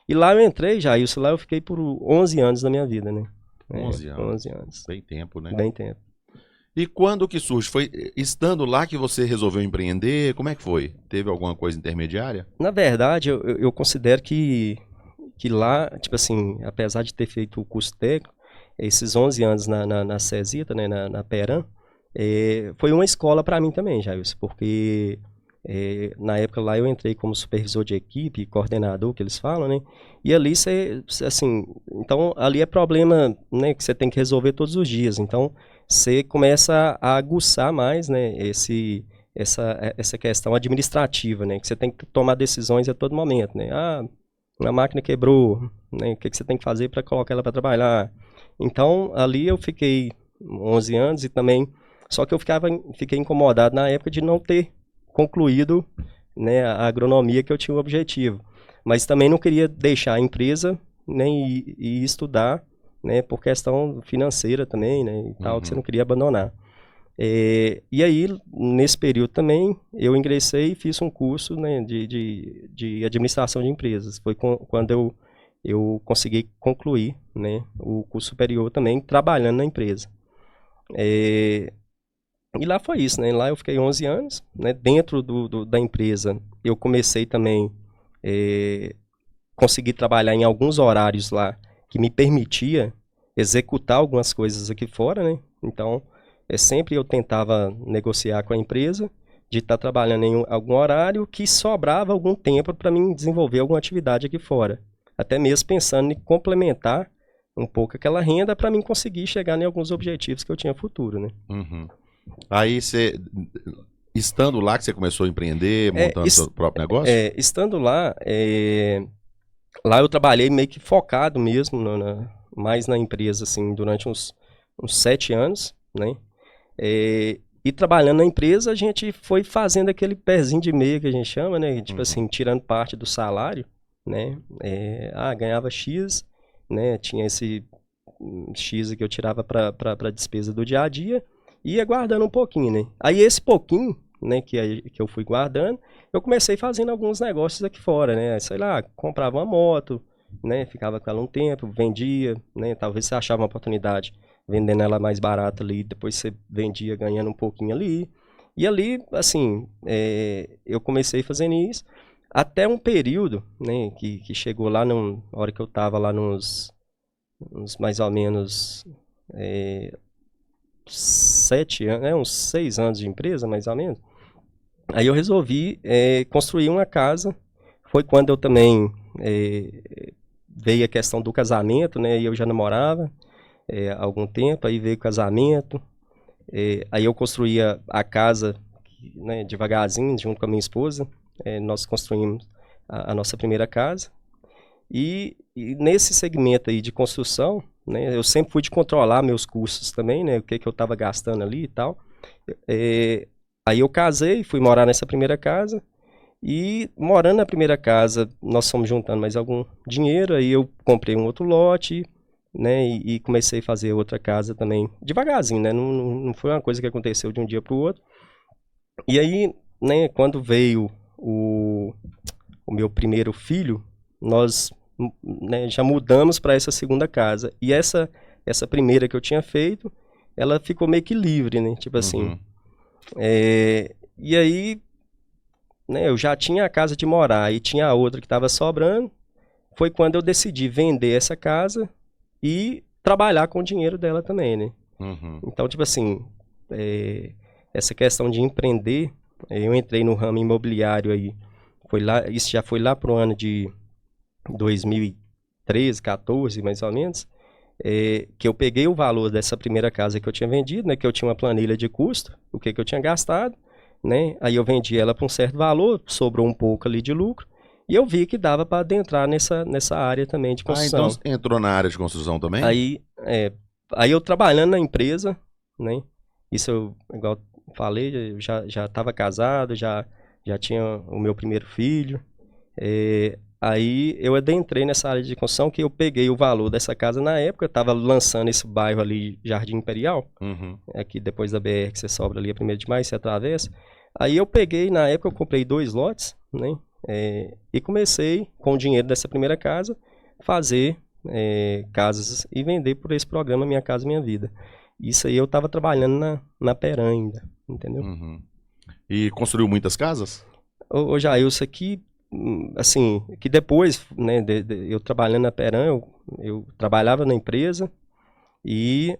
E lá eu entrei já, isso lá eu fiquei por 11 anos da minha vida, né? 11 anos. 11 anos. Bem tempo, né? Bem tempo. E quando que surge? Foi estando lá que você resolveu empreender? Como é que foi? Teve alguma coisa intermediária? Na verdade, eu considero que lá, tipo assim, apesar de ter feito o curso técnico, esses 11 anos na Cesita, né, na Peram, foi uma escola para mim também, Jailson, porque na época lá eu entrei como supervisor de equipe, coordenador, que eles falam, né, e ali você, assim, então ali é problema, né, que você tem que resolver todos os dias, então você começa a aguçar mais, né, essa questão administrativa, né, que você tem que tomar decisões a todo momento, né, a máquina quebrou, né, o que você tem que fazer para colocar ela para trabalhar. Então, ali eu fiquei 11 anos e também, só que eu fiquei incomodado na época de não ter concluído, né, a agronomia que eu tinha o objetivo. Mas também não queria deixar a empresa, né, e estudar, né, por questão financeira também, né, e tal, que você não queria abandonar. E aí, nesse período também, eu ingressei e fiz um curso, né, de administração de empresas. Foi quando eu consegui concluir, né, o curso superior também, trabalhando na empresa. E lá foi isso, né? Lá eu fiquei 11 anos, né? Dentro da empresa, eu comecei também conseguir trabalhar em alguns horários lá que me permitia executar algumas coisas aqui fora, né? Então, sempre eu tentava negociar com a empresa de estar trabalhando em algum horário que sobrava algum tempo para mim desenvolver alguma atividade aqui fora. Até mesmo pensando em complementar um pouco aquela renda para mim conseguir chegar em alguns objetivos que eu tinha futuro, né? Aí você, estando lá que você começou a empreender, montando seu próprio negócio? Estando lá, lá eu trabalhei meio que focado mesmo, mais na empresa, assim, durante uns 7 anos, né? E trabalhando na empresa, a gente foi fazendo aquele pezinho de meia que a gente chama, né? Tipo assim, tirando parte do salário, né? Ganhava X, né? Tinha esse X que eu tirava para despesa do dia a dia e ia guardando um pouquinho, né? Aí esse pouquinho, né, que eu fui guardando, eu comecei fazendo alguns negócios aqui fora, né? Sei lá, comprava uma moto, né? Ficava com ela um tempo, vendia, né? Talvez você achava uma oportunidade vendendo ela mais barata ali, depois você vendia ganhando um pouquinho ali. E ali, assim, eu comecei fazendo isso. Até um período, né, que chegou lá, na hora que eu estava lá uns mais ou menos 7 anos, uns 6 anos de empresa, mais ou menos. Aí eu resolvi construir uma casa. Foi quando eu também veio a questão do casamento, né, e eu já namorava há algum tempo, aí veio o casamento. Aí eu construía a casa, né, devagarzinho, junto com a minha esposa. Nós construímos a nossa primeira casa. E nesse segmento aí de construção, né, eu sempre fui de controlar meus custos também, né, o que eu estava gastando ali e tal. Aí eu casei, fui morar nessa primeira casa. E morando na primeira casa, nós fomos juntando mais algum dinheiro. Aí eu comprei um outro lote, né, e comecei a fazer outra casa também, devagarzinho, né, não foi uma coisa que aconteceu de um dia para o outro. E aí, né, quando veio o meu primeiro filho, nós, né, já mudamos para essa segunda casa. E essa primeira que eu tinha feito, ela ficou meio que livre, né? Tipo assim. E aí, né, eu já tinha a casa de morar e tinha a outra que estava sobrando. Foi quando eu decidi vender essa casa e trabalhar com o dinheiro dela também, né? Uhum. Então, tipo assim, essa questão de empreender, eu entrei no ramo imobiliário aí, isso já foi lá pro ano de 2013, 14, mais ou menos, que eu peguei o valor dessa primeira casa que eu tinha vendido, né, que eu tinha uma planilha de custo, o que eu tinha gastado, né, aí eu vendi ela por um certo valor, sobrou um pouco ali de lucro, e eu vi que dava para adentrar nessa área também de construção. Então entrou na área de construção também? Aí eu trabalhando na empresa, né, isso eu, igual eu falei, eu já estava casado, já tinha o meu primeiro filho, aí eu adentrei nessa área de construção que eu peguei o valor dessa casa na época, eu estava lançando esse bairro ali, Jardim Imperial, aqui depois da BR que você sobra ali a 1º de Maio, você atravessa. Aí eu peguei, na época eu comprei 2 lotes, né? E comecei com o dinheiro dessa primeira casa, fazer casas e vender por esse programa Minha Casa Minha Vida. Isso aí eu estava trabalhando na Peran ainda, entendeu? E construiu muitas casas? Ô Jailson, aqui assim, que depois, né, eu trabalhando na Peran, eu trabalhava na empresa e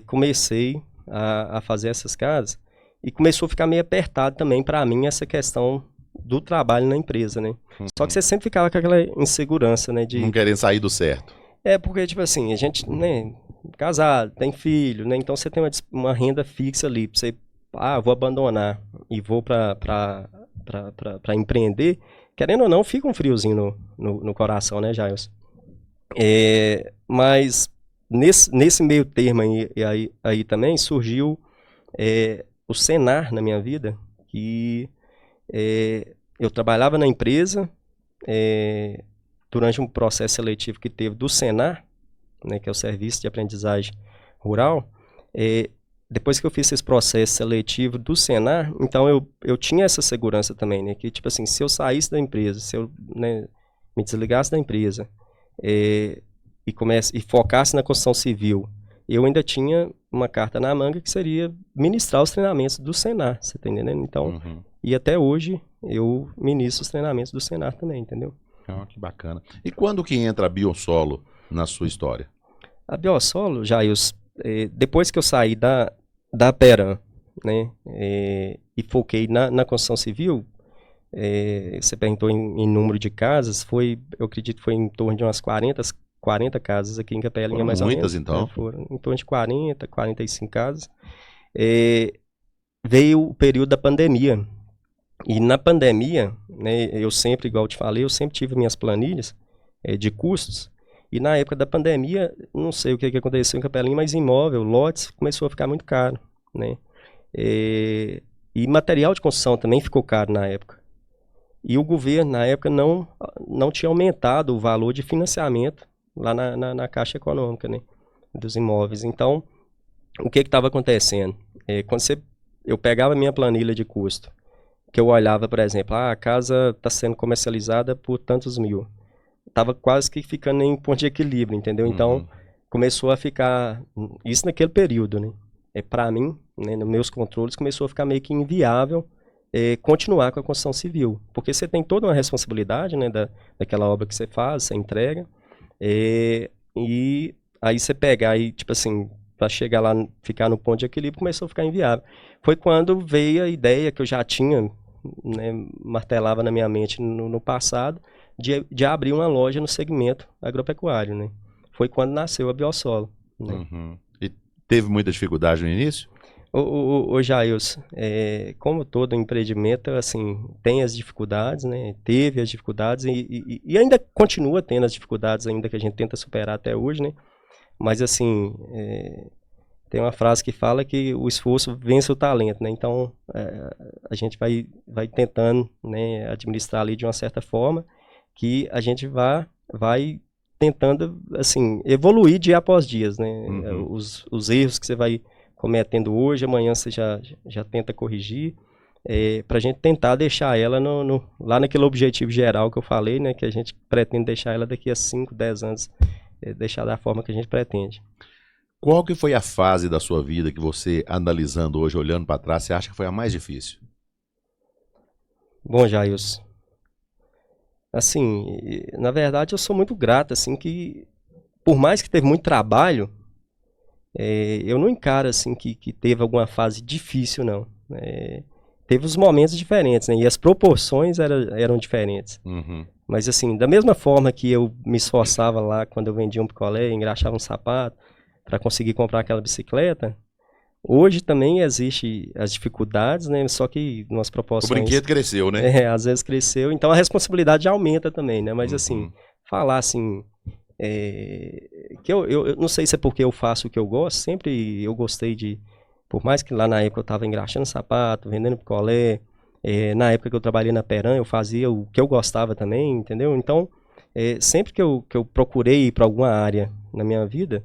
comecei a fazer essas casas e começou a ficar meio apertado também para mim essa questão do trabalho na empresa, né? Só que você sempre ficava com aquela insegurança, né? Não querendo sair do certo. Porque, tipo assim, a gente, né, casado, tem filho, né? Então você tem uma renda fixa ali, pra você, vou abandonar e vou para empreender. Querendo ou não, fica um friozinho no coração, né, Jailson? Mas nesse meio termo aí também surgiu o Senar na minha vida, que eu trabalhava na empresa durante um processo seletivo que teve do Senar, né, que é o Serviço de Aprendizagem Rural. Depois que eu fiz esse processo seletivo do Senar, então eu tinha essa segurança também, né? Que, tipo assim, se eu saísse da empresa, se eu, né, me desligasse da empresa e focasse na construção civil, eu ainda tinha uma carta na manga que seria ministrar os treinamentos do Senar, você tá entendendo? Então, e até hoje eu ministro os treinamentos do Senar também, entendeu? Que bacana. E quando que entra a Biosolo na sua história? A Biosolo, Jailson, depois que eu saí da Peran, né, e foquei na construção civil, você perguntou em número de casas, eu acredito que foi em torno de umas 40 casas aqui em Capelinha, mais ou menos. Muitas, então? Foram em torno de 40, 45 casas. Veio o período da pandemia. E na pandemia, né, eu sempre, igual eu te falei, eu sempre tive minhas planilhas de custos. E na época da pandemia, não sei o que aconteceu em Capelinha, mas imóvel, lotes, começou a ficar muito caro, né? E material de construção também ficou caro na época. E o governo, na época, não tinha aumentado o valor de financiamento lá na Caixa Econômica, né, dos imóveis. Então, o que estava acontecendo? Quando eu pegava a minha planilha de custo, que eu olhava, por exemplo, a casa está sendo comercializada por tantos mil. Tava quase que ficando em ponto de equilíbrio, entendeu? Então, começou a ficar, isso naquele período, né? Para mim, né, nos meus controles, começou a ficar meio que inviável continuar com a construção civil. Porque você tem toda uma responsabilidade, né, daquela obra que você faz, você entrega, e aí você pegar e, tipo assim, para chegar lá, ficar no ponto de equilíbrio, começou a ficar inviável. Foi quando veio a ideia que eu já tinha, né, martelava na minha mente no passado, de abrir uma loja no segmento agropecuário, né? Foi quando nasceu a Biosolo, né? E teve muita dificuldade no início? Ô Jailson, como todo empreendimento, assim, tem as dificuldades, né? Teve as dificuldades e ainda continua tendo as dificuldades ainda que a gente tenta superar até hoje, né? Mas, assim, tem uma frase que fala que o esforço vence o talento, né? Então, a gente vai tentando, né, administrar ali de uma certa forma que a gente vai tentando, assim, evoluir dia após dia, né? Os erros que você vai cometendo hoje, amanhã você já tenta corrigir, para a gente tentar deixar ela lá naquele objetivo geral que eu falei, né? Que a gente pretende deixar ela daqui a 5, 10 anos, deixar da forma que a gente pretende. Qual que foi a fase da sua vida que você, analisando hoje, olhando para trás, você acha que foi a mais difícil? Bom, Jailson, assim, na verdade eu sou muito grato, assim, por mais que teve muito trabalho, eu não encaro assim que teve alguma fase difícil, não. Teve os momentos diferentes, né? E as proporções eram diferentes. Uhum. Mas assim, da mesma forma que eu me esforçava lá quando eu vendia um picolé, engraxava um sapato para conseguir comprar aquela bicicleta, hoje também existe as dificuldades, né? Só que nas proporções... O brinquedo cresceu, né? às vezes cresceu, então a responsabilidade aumenta também, né? Mas assim, falar assim... que eu não sei se é porque eu faço o que eu gosto, sempre eu gostei de... Por mais que lá na época eu estava engraxando sapato, vendendo picolé, na época que eu trabalhei na Peran, eu fazia o que eu gostava também, entendeu? Então, sempre que eu procurei ir para alguma área na minha vida,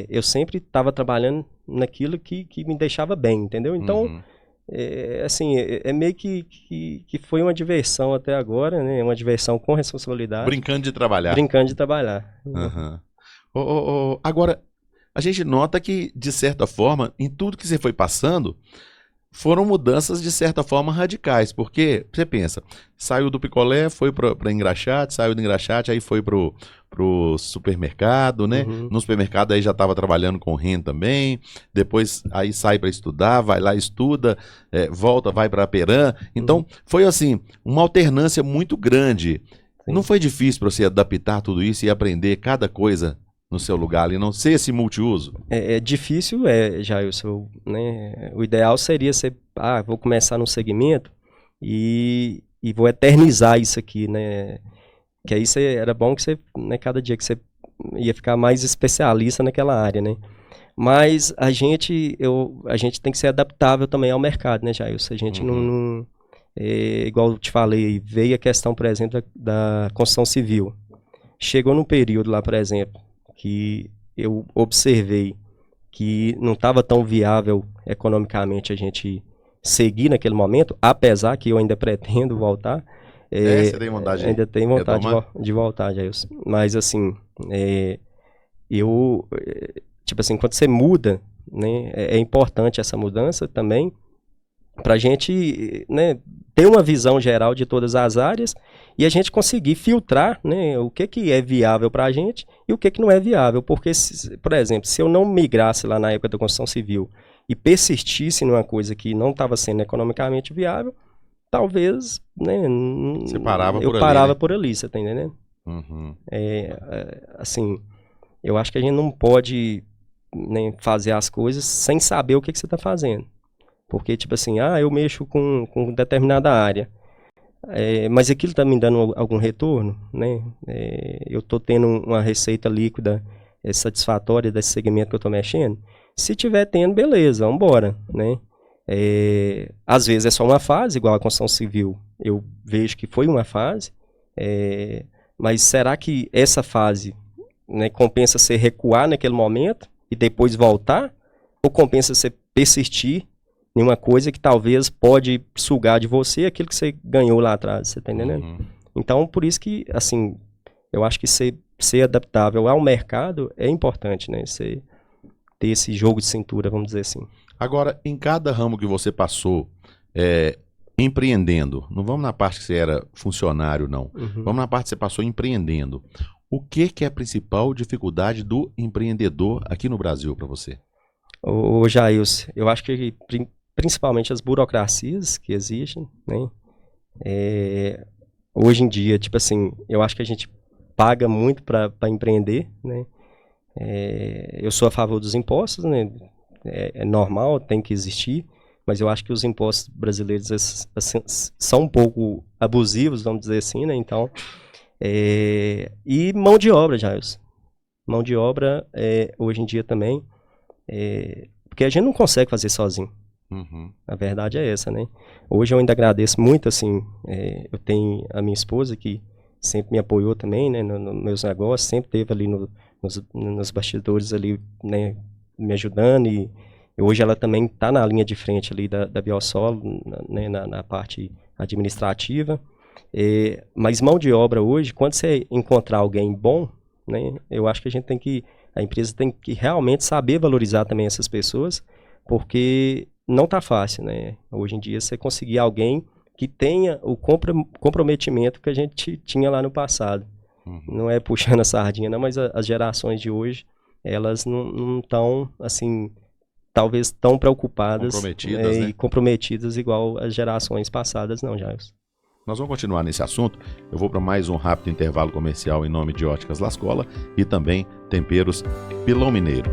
eu sempre estava trabalhando naquilo que me deixava bem, entendeu? Então, assim, meio que foi uma diversão até agora, né? Uma diversão com responsabilidade. Brincando de trabalhar. Brincando de trabalhar. Agora, a gente nota que, de certa forma, em tudo que você foi passando, foram mudanças, de certa forma, radicais. Porque, você pensa, saiu do picolé, foi para engraxate, saiu do engraxate, aí foi pro supermercado, né? No supermercado aí já estava trabalhando com renda também. Depois aí sai para estudar, vai lá, estuda, volta, vai para a Peran. Então, foi assim, uma alternância muito grande. Sim. Não foi difícil para você adaptar tudo isso e aprender cada coisa no seu lugar ali, não ser esse multiuso? É difícil, Jailson, né? O ideal seria ser, vou começar num segmento e vou eternizar isso aqui, né? Que aí era bom que você, né, cada dia que você ia ficar mais especialista naquela área, né? Mas a gente tem que ser adaptável também ao mercado, né, Jailson? A gente não igual eu te falei, veio a questão, por exemplo, da construção civil. Chegou num período lá, por exemplo, que eu observei que não estava tão viável economicamente a gente seguir naquele momento, apesar que eu ainda pretendo voltar. Você tem vontade ainda tenho vontade de voltar, Jailson. Mas assim, tipo assim, quando você muda, né, é importante essa mudança também, para a gente, né, ter uma visão geral de todas as áreas e a gente conseguir filtrar, né, o que é viável para a gente e o que não é viável. Porque, por exemplo, se eu não migrasse lá na época da construção civil e persistisse numa coisa que não estava sendo economicamente viável, talvez, né, eu parava por ali, você tá entendendo? Assim, eu acho que a gente não pode, né, fazer as coisas sem saber o que você está fazendo. Porque, tipo assim, eu mexo com determinada área, mas aquilo está me dando algum retorno, né? Eu estou tendo uma receita líquida satisfatória desse segmento que eu estou mexendo. Se tiver tendo, beleza, vamos embora, né? Às vezes é só uma fase, igual a construção civil. Eu vejo que foi uma fase, mas será que essa fase, né, compensa você recuar naquele momento e depois voltar? Ou compensa você persistir em uma coisa que talvez pode sugar de você aquilo que você ganhou lá atrás, você tá entendendo? Então, por isso que, assim, eu acho que ser adaptável ao mercado é importante, né? Você ter esse jogo de cintura, vamos dizer assim. Agora, em cada ramo que você passou, empreendendo, não vamos na parte que você era funcionário, não. Vamos na parte que você passou empreendendo. O que é a principal dificuldade do empreendedor aqui no Brasil para você? Ô Jailson, eu acho que principalmente as burocracias que existem, né? Hoje em dia, tipo assim, eu acho que a gente paga muito para empreender, né? Eu sou a favor dos impostos, né? É normal, tem que existir, mas eu acho que os impostos brasileiros assim, são um pouco abusivos, vamos dizer assim, né? Então, e mão de obra, Jailson. Mão de obra, hoje em dia também, porque a gente não consegue fazer sozinho. A verdade é essa, né? Hoje eu ainda agradeço muito, assim, eu tenho a minha esposa que sempre me apoiou também, né, nos meus negócios, sempre esteve ali nos bastidores ali, né, me ajudando e hoje ela também está na linha de frente ali da Biosolo, né, na parte administrativa, mas mão de obra hoje, quando você encontrar alguém bom, né, eu acho que a empresa tem que realmente saber valorizar também essas pessoas, porque não tá fácil, né? Hoje em dia você conseguir alguém que tenha o comprometimento que a gente tinha lá no passado. Não é puxando a sardinha, não, mas as gerações de hoje, elas não estão, assim, talvez tão preocupadas comprometidas, né? e comprometidas igual as gerações passadas, não, Jairus. Nós vamos continuar nesse assunto. Eu vou para mais um rápido intervalo comercial em nome de Óticas Lascola e também Temperos Pilão Mineiro.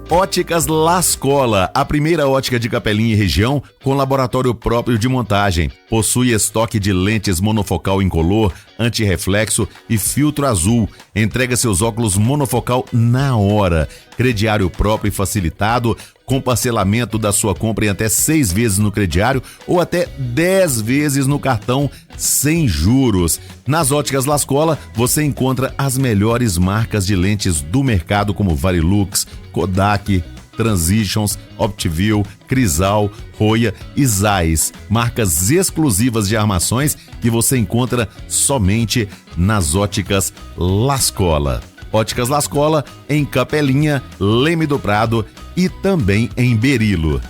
Óticas Lascola, a primeira ótica de Capelinha e região com laboratório próprio de montagem. Possui estoque de lentes monofocal incolor, antirreflexo e filtro azul. Entrega seus óculos monofocal na hora. Crediário próprio e facilitado, com parcelamento da sua compra em até 6 vezes no crediário ou até 10 vezes no cartão sem juros. Nas Óticas Lascola, você encontra as melhores marcas de lentes do mercado como Varilux, Kodak, Transitions, Optiview, Crisal, Roya e Zeiss. Marcas exclusivas de armações que você encontra somente nas Óticas Lascola. Óticas Lascola em Capelinha, Leme do Prado e também em Berilo.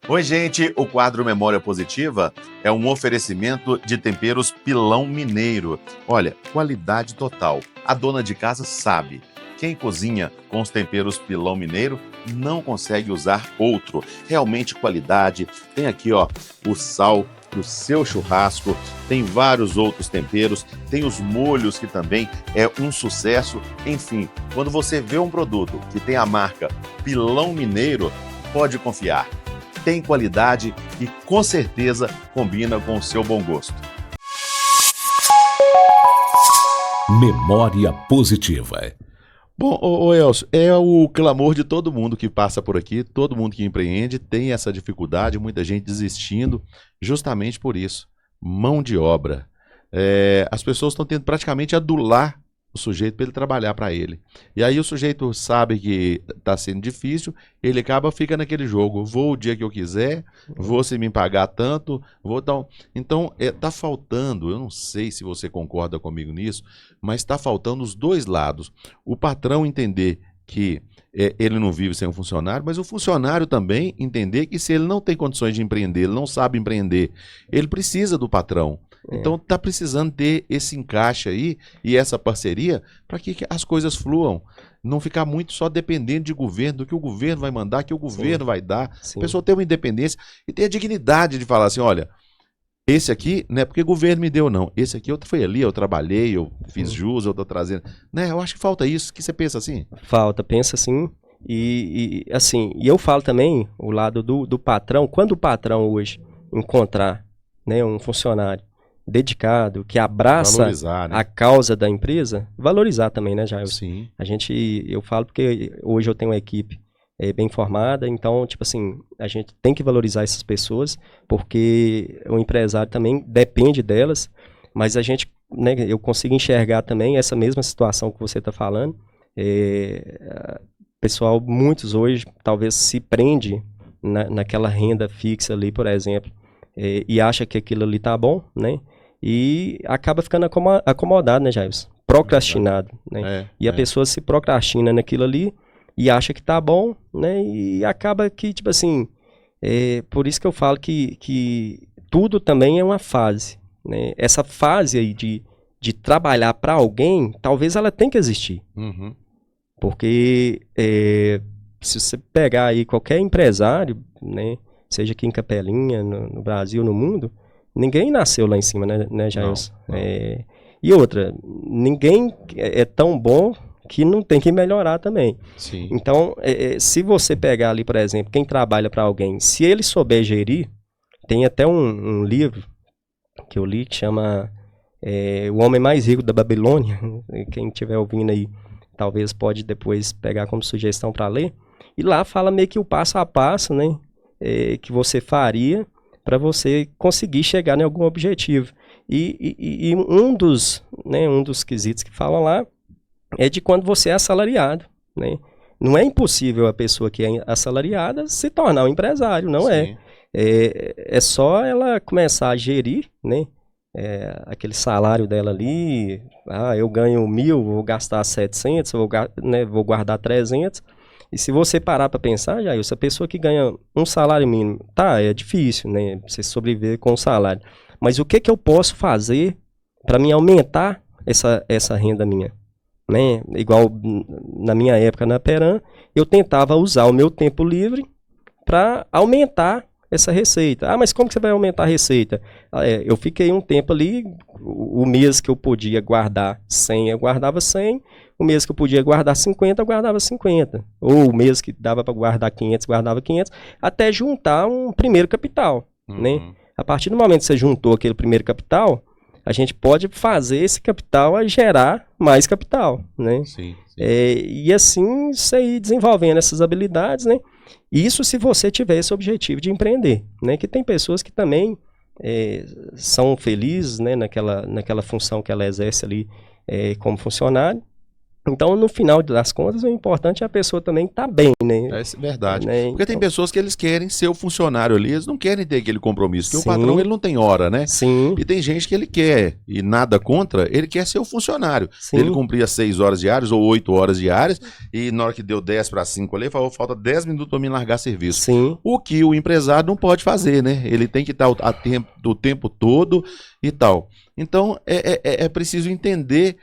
Oi, gente, o quadro Memória Positiva é um oferecimento de temperos Pilão Mineiro. Olha, qualidade total. A dona de casa sabe. Quem cozinha com os temperos Pilão Mineiro não consegue usar outro. Realmente qualidade. Tem aqui, ó, o sal para o seu churrasco, tem vários outros temperos, tem os molhos que também é um sucesso. Enfim, quando você vê um produto que tem a marca Pilão Mineiro, pode confiar. Tem qualidade e com certeza combina com o seu bom gosto. Memória Positiva. Bom, Elcio, é o clamor de todo mundo que passa por aqui, todo mundo que empreende tem essa dificuldade, muita gente desistindo, justamente por isso. Mão de obra. As pessoas estão tendo praticamente adular o sujeito para ele trabalhar para ele. E aí o sujeito sabe que está sendo difícil, ele fica naquele jogo, vou o dia que eu quiser, vou se me pagar tanto, vou dar... Então, está faltando, eu não sei se você concorda comigo nisso, mas está faltando os dois lados. O patrão entender que ele não vive sem um funcionário, mas o funcionário também entender que se ele não tem condições de empreender, ele não sabe empreender, ele precisa do patrão. Então está precisando ter esse encaixe aí e essa parceria para que as coisas fluam. Não ficar muito só dependendo de governo, do que o governo vai mandar, que o governo vai dar. Sim. A pessoa tem uma independência e tem a dignidade de falar assim, olha, esse aqui não é porque o governo me deu, não. Esse aqui eu fui ali, eu trabalhei, eu fiz jus, eu estou trazendo. Né? Eu acho que falta isso. Que você pensa assim? Falta, pensa assim. E assim, e eu falo também o lado do patrão. Quando o patrão hoje encontrar, né, um funcionário dedicado, que abraça né? a causa da empresa, valorizar também, né, Jair? Sim. Eu falo porque hoje eu tenho uma equipe bem formada, então, tipo assim, a gente tem que valorizar essas pessoas, porque o empresário também depende delas, mas a gente, né, eu consigo enxergar também essa mesma situação que você está falando. Pessoal, muitos hoje talvez se prende naquela renda fixa ali, por exemplo, e acha que aquilo ali tá bom, né? E acaba ficando acomodado, né, Jair? Procrastinado, né? A pessoa se procrastina naquilo ali e acha que tá bom, né? E acaba que, tipo assim, por isso que eu falo que tudo também é uma fase, né? Essa fase aí de trabalhar para alguém, talvez ela tenha que existir. Uhum. Porque se você pegar aí qualquer empresário, né? Seja aqui em Capelinha, no Brasil, no mundo, ninguém nasceu lá em cima, né, Jailson? Não. E outra, ninguém é tão bom que não tem que melhorar também. Sim. Então, se você pegar ali, por exemplo, quem trabalha para alguém, se ele souber gerir, tem até um livro que eu li que chama O Homem Mais Rico da Babilônia. Quem estiver ouvindo aí, talvez pode depois pegar como sugestão para ler. E lá fala meio que o passo a passo, né? Que você faria para você conseguir chegar em algum objetivo. E um dos quesitos que falam lá é de quando você é assalariado, né? Não é impossível a pessoa que é assalariada se tornar um empresário, não é. É só ela começar a gerir, né, aquele salário dela ali, eu ganho 1.000, vou gastar 700, vou guardar 300. E se você parar para pensar, Jair, essa pessoa que ganha um salário mínimo, é difícil, né, você sobreviver com o salário. Mas o que eu posso fazer para me aumentar essa renda minha? Né? Igual na minha época na Peram, eu tentava usar o meu tempo livre para aumentar essa receita. Mas como que você vai aumentar a receita? Eu fiquei um tempo ali, o mês que eu podia guardar 100, eu guardava 100, o mês que eu podia guardar 50, eu guardava 50. Ou o mês que dava para guardar 500, guardava 500, até juntar um primeiro capital. Né? A partir do momento que você juntou aquele primeiro capital, a gente pode fazer esse capital a gerar mais capital, né? Sim. E assim, você ir desenvolvendo essas habilidades, né? Isso se você tiver esse objetivo de empreender, né? Que tem pessoas que também são felizes, né? naquela função que ela exerce ali como funcionário. Então, no final das contas, o importante é a pessoa também estar bem, né? É verdade. Né? Porque tem pessoas que eles querem ser o funcionário ali, eles não querem ter aquele compromisso, porque Sim. o patrão ele não tem hora, né? Sim. E tem gente que ele quer, e nada contra, ele quer ser o funcionário. Sim. Ele cumpria 6 horas diárias ou 8 horas diárias, e na hora que deu 10 para 5 ali, falou, falta 10 minutos para me largar serviço. Sim. O que o empresário não pode fazer, né? Ele tem que estar o tempo todo e tal. Então, é preciso entender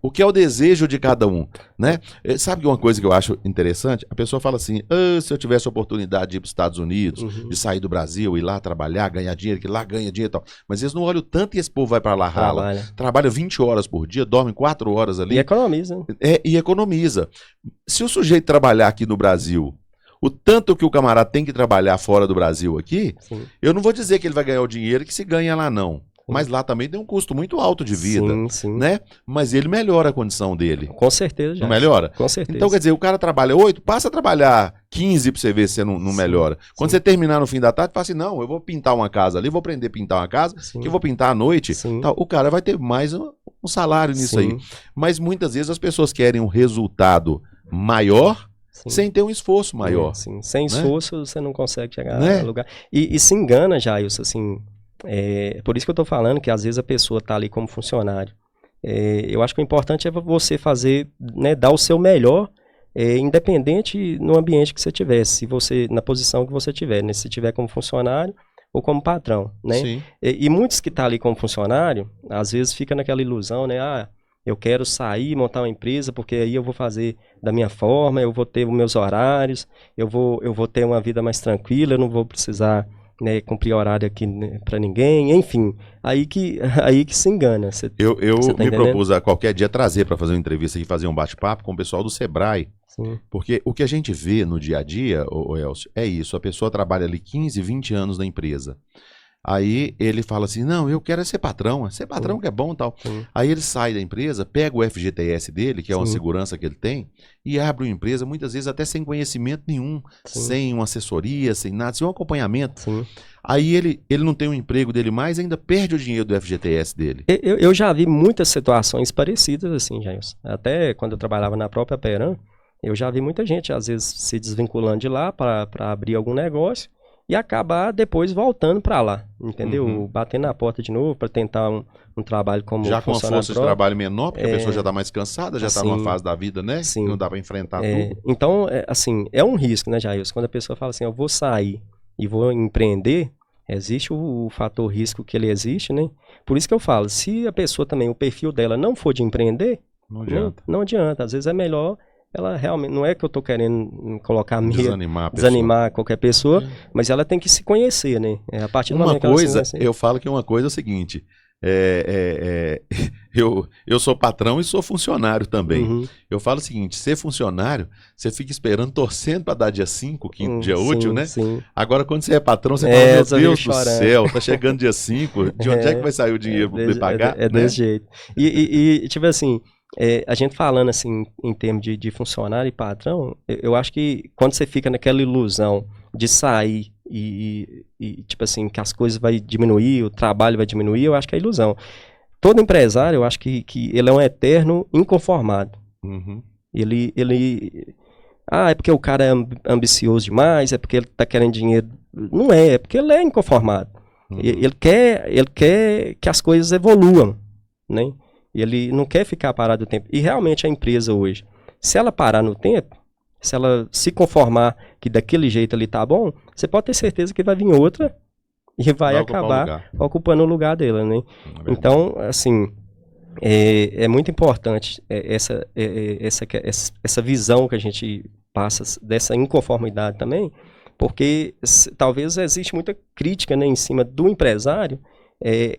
o que é o desejo de cada um, né? Sabe uma coisa que eu acho interessante? A pessoa fala assim, se eu tivesse a oportunidade de ir para os Estados Unidos, de sair do Brasil, ir lá trabalhar, ganhar dinheiro, que lá ganha dinheiro e tal. Mas eles não olham tanto e esse povo vai para lá rala. Trabalha 20 horas por dia, dorme 4 horas ali. E economiza. E economiza. Se o sujeito trabalhar aqui no Brasil, o tanto que o camarada tem que trabalhar fora do Brasil aqui, Sim. eu não vou dizer que ele vai ganhar o dinheiro que se ganha lá não. Mas lá também tem um custo muito alto de vida, sim. né? Mas ele melhora a condição dele. Com certeza já. Não melhora? Com certeza. Então, quer dizer, o cara trabalha 8, passa a trabalhar 15 pra você ver se você não melhora. Quando você terminar no fim da tarde, fala assim, não, eu vou pintar uma casa ali, vou aprender a pintar uma casa, que eu vou pintar à noite. Tal. O cara vai ter mais um salário nisso aí. Mas muitas vezes as pessoas querem um resultado maior, sem ter um esforço maior. Sem esforço, você não consegue chegar a lugar. E se engana, Jailson, assim... por isso que eu estou falando que às vezes a pessoa está ali como funcionário. Eu acho que o importante é você fazer, né, dar o seu melhor, independente no ambiente que você tiver, na posição que você tiver, né, se tiver como funcionário ou como patrão, né? E muitos que estão ali como funcionário, às vezes fica naquela ilusão, né? Eu quero sair, montar uma empresa, porque aí eu vou fazer da minha forma, eu vou ter os meus horários, eu vou ter uma vida mais tranquila, eu não vou precisar... né, cumprir horário aqui, né, para ninguém, enfim, aí que se engana. Eu me propus a qualquer dia trazer para fazer uma entrevista e fazer um bate-papo com o pessoal do Sebrae, porque o que a gente vê no dia a dia, Elcio, é isso, a pessoa trabalha ali 15, 20 anos na empresa, aí ele fala assim, não, eu quero ser patrão que é bom e tal. Aí ele sai da empresa, pega o FGTS dele, que é uma segurança que ele tem, e abre uma empresa, muitas vezes até sem conhecimento nenhum, sem uma assessoria, sem nada, sem um acompanhamento. Aí ele não tem um emprego dele mais, ainda perde o dinheiro do FGTS dele. Eu já vi muitas situações parecidas assim, Jailson. Até quando eu trabalhava na própria Peram, eu já vi muita gente, às vezes, se desvinculando de lá para abrir algum negócio, e acabar depois voltando para lá, entendeu? Batendo na porta de novo para tentar um trabalho como já com uma força de trabalho menor, porque a pessoa já está mais cansada, já está numa fase da vida, né? Que não dá para enfrentar tudo. Então, assim, é um risco, né, Jailson? Quando a pessoa fala assim, eu vou sair e vou empreender, existe o fator risco que ele existe, né? Por isso que eu falo, se a pessoa também, o perfil dela não for de empreender, não adianta. Às vezes é melhor... Ela realmente, não é que eu estou querendo colocar desanimar qualquer pessoa, mas ela tem que se conhecer, né? A partir do momento que ela se conhece. Eu falo que uma coisa é o seguinte, eu sou patrão e sou funcionário também. Eu falo o seguinte, ser funcionário, você fica esperando, torcendo para dar dia 5, dia útil, né? Agora, quando você é patrão, você fala, meu Deus do céu, tá chegando dia 5, de onde é que vai sair o dinheiro para poder pagar? É desse jeito. E tipo assim... a gente falando assim em termos de funcionário e patrão, eu acho que quando você fica naquela ilusão de sair e tipo assim, que as coisas vão diminuir, o trabalho vai diminuir, eu acho que é ilusão. Todo empresário, eu acho que ele é um eterno inconformado. Ele é porque o cara é ambicioso demais, é porque ele tá querendo dinheiro. Não é porque ele é inconformado. Ele quer que as coisas evoluam, né? Ele não quer ficar parado no tempo. E realmente a empresa hoje, se ela parar no tempo, se ela se conformar que daquele jeito ali tá bom, você pode ter certeza que vai vir outra e vai acabar ocupando o lugar dela, né? Então, assim, é muito importante essa visão que a gente passa dessa inconformidade também, porque talvez existe muita crítica, né, em cima do empresário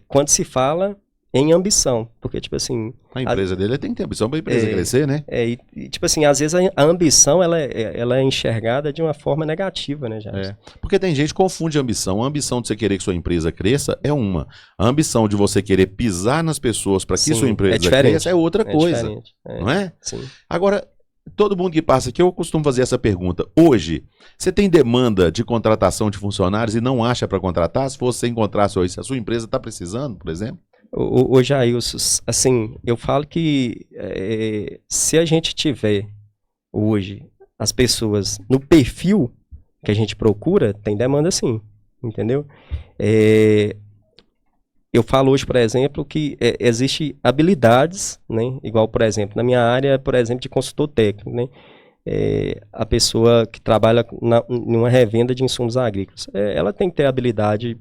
quando se fala em ambição, porque tipo assim... A empresa dele tem que ter ambição para a empresa crescer, né? E tipo assim, às vezes a ambição ela é enxergada de uma forma negativa, né, Porque tem gente que confunde ambição. A ambição de você querer que sua empresa cresça é uma. A ambição de você querer pisar nas pessoas para que sua empresa cresça é outra coisa. Não é? Sim. Agora, todo mundo que passa aqui, eu costumo fazer essa pergunta. Hoje, você tem demanda de contratação de funcionários e não acha para contratar? Se você encontrasse hoje, se a sua empresa está precisando, por exemplo? Ô Jailson, assim, eu falo que se a gente tiver hoje as pessoas no perfil que a gente procura, tem demanda sim, entendeu? Eu falo hoje, por exemplo, que existe habilidades, né? Igual, por exemplo, na minha área, por exemplo, de consultor técnico, né? A pessoa que trabalha numa revenda de insumos agrícolas, ela tem que ter habilidade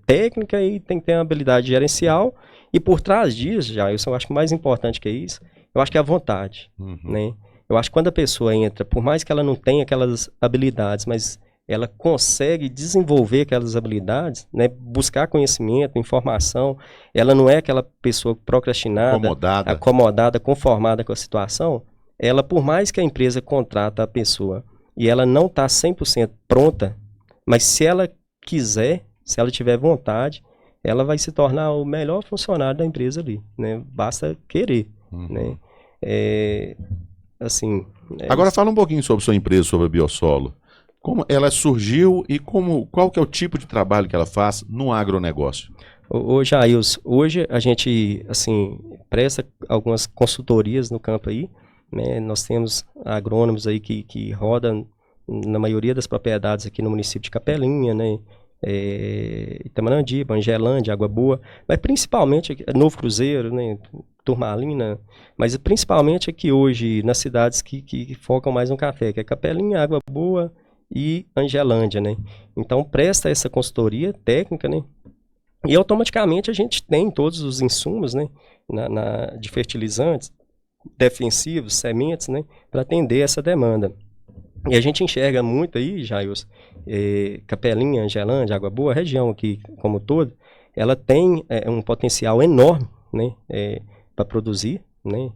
técnica e tem que ter uma habilidade gerencial, e por trás disso, eu acho que o mais importante que é isso, eu acho que é a vontade, né? Eu acho que quando a pessoa entra, por mais que ela não tenha aquelas habilidades, mas ela consegue desenvolver aquelas habilidades, né? Buscar conhecimento, informação, ela não é aquela pessoa procrastinada, acomodada, conformada com a situação, ela, por mais que a empresa contrata a pessoa e ela não está 100% pronta, mas se ela quiser, se ela tiver vontade, ela vai se tornar o melhor funcionário da empresa ali, né? Basta querer, né? Agora fala um pouquinho sobre sua empresa, sobre a Biosolo. Como ela surgiu e qual que é o tipo de trabalho que ela faz no agronegócio? Ô Jailson, hoje a gente, assim, presta algumas consultorias no campo aí, né? Nós temos agrônomos aí que rodam na maioria das propriedades aqui no município de Capelinha, né? Itamandiba, Angelândia, Água Boa, mas principalmente Novo Cruzeiro, né, Turmalina, mas principalmente aqui hoje nas cidades que focam mais no café, que é Capelinha, Água Boa e Angelândia, né? Então presta essa consultoria técnica, né? E automaticamente a gente tem todos os insumos, né, de fertilizantes, defensivos, sementes, né, para atender essa demanda. E a gente enxerga muito aí, Jailson, Capelinha, Angelândia, Água Boa, a região aqui como todo, ela tem um potencial enorme, né, para produzir, né,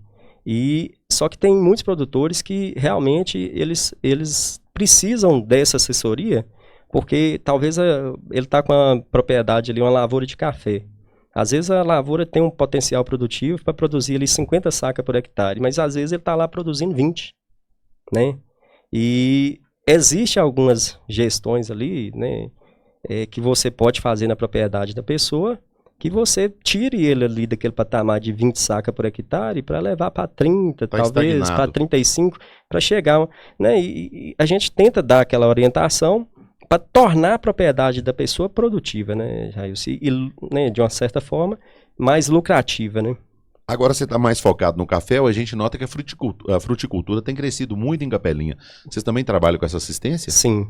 e só que tem muitos produtores que realmente eles precisam dessa assessoria, porque talvez ele está com a propriedade ali, uma lavoura de café. Às vezes a lavoura tem um potencial produtivo para produzir ali 50 sacas por hectare, mas às vezes ele está lá produzindo 20, né? E existe algumas gestões ali, né, que você pode fazer na propriedade da pessoa, que você tire ele ali daquele patamar de 20 sacas por hectare para levar para 30, talvez, para 35, para chegar, né? E a gente tenta dar aquela orientação para tornar a propriedade da pessoa produtiva, né, Jailson? E, né, de uma certa forma, mais lucrativa, né? Agora você está mais focado no café, ou a gente nota que a fruticultura tem crescido muito em Capelinha. Vocês também trabalham com essa assistência? Sim.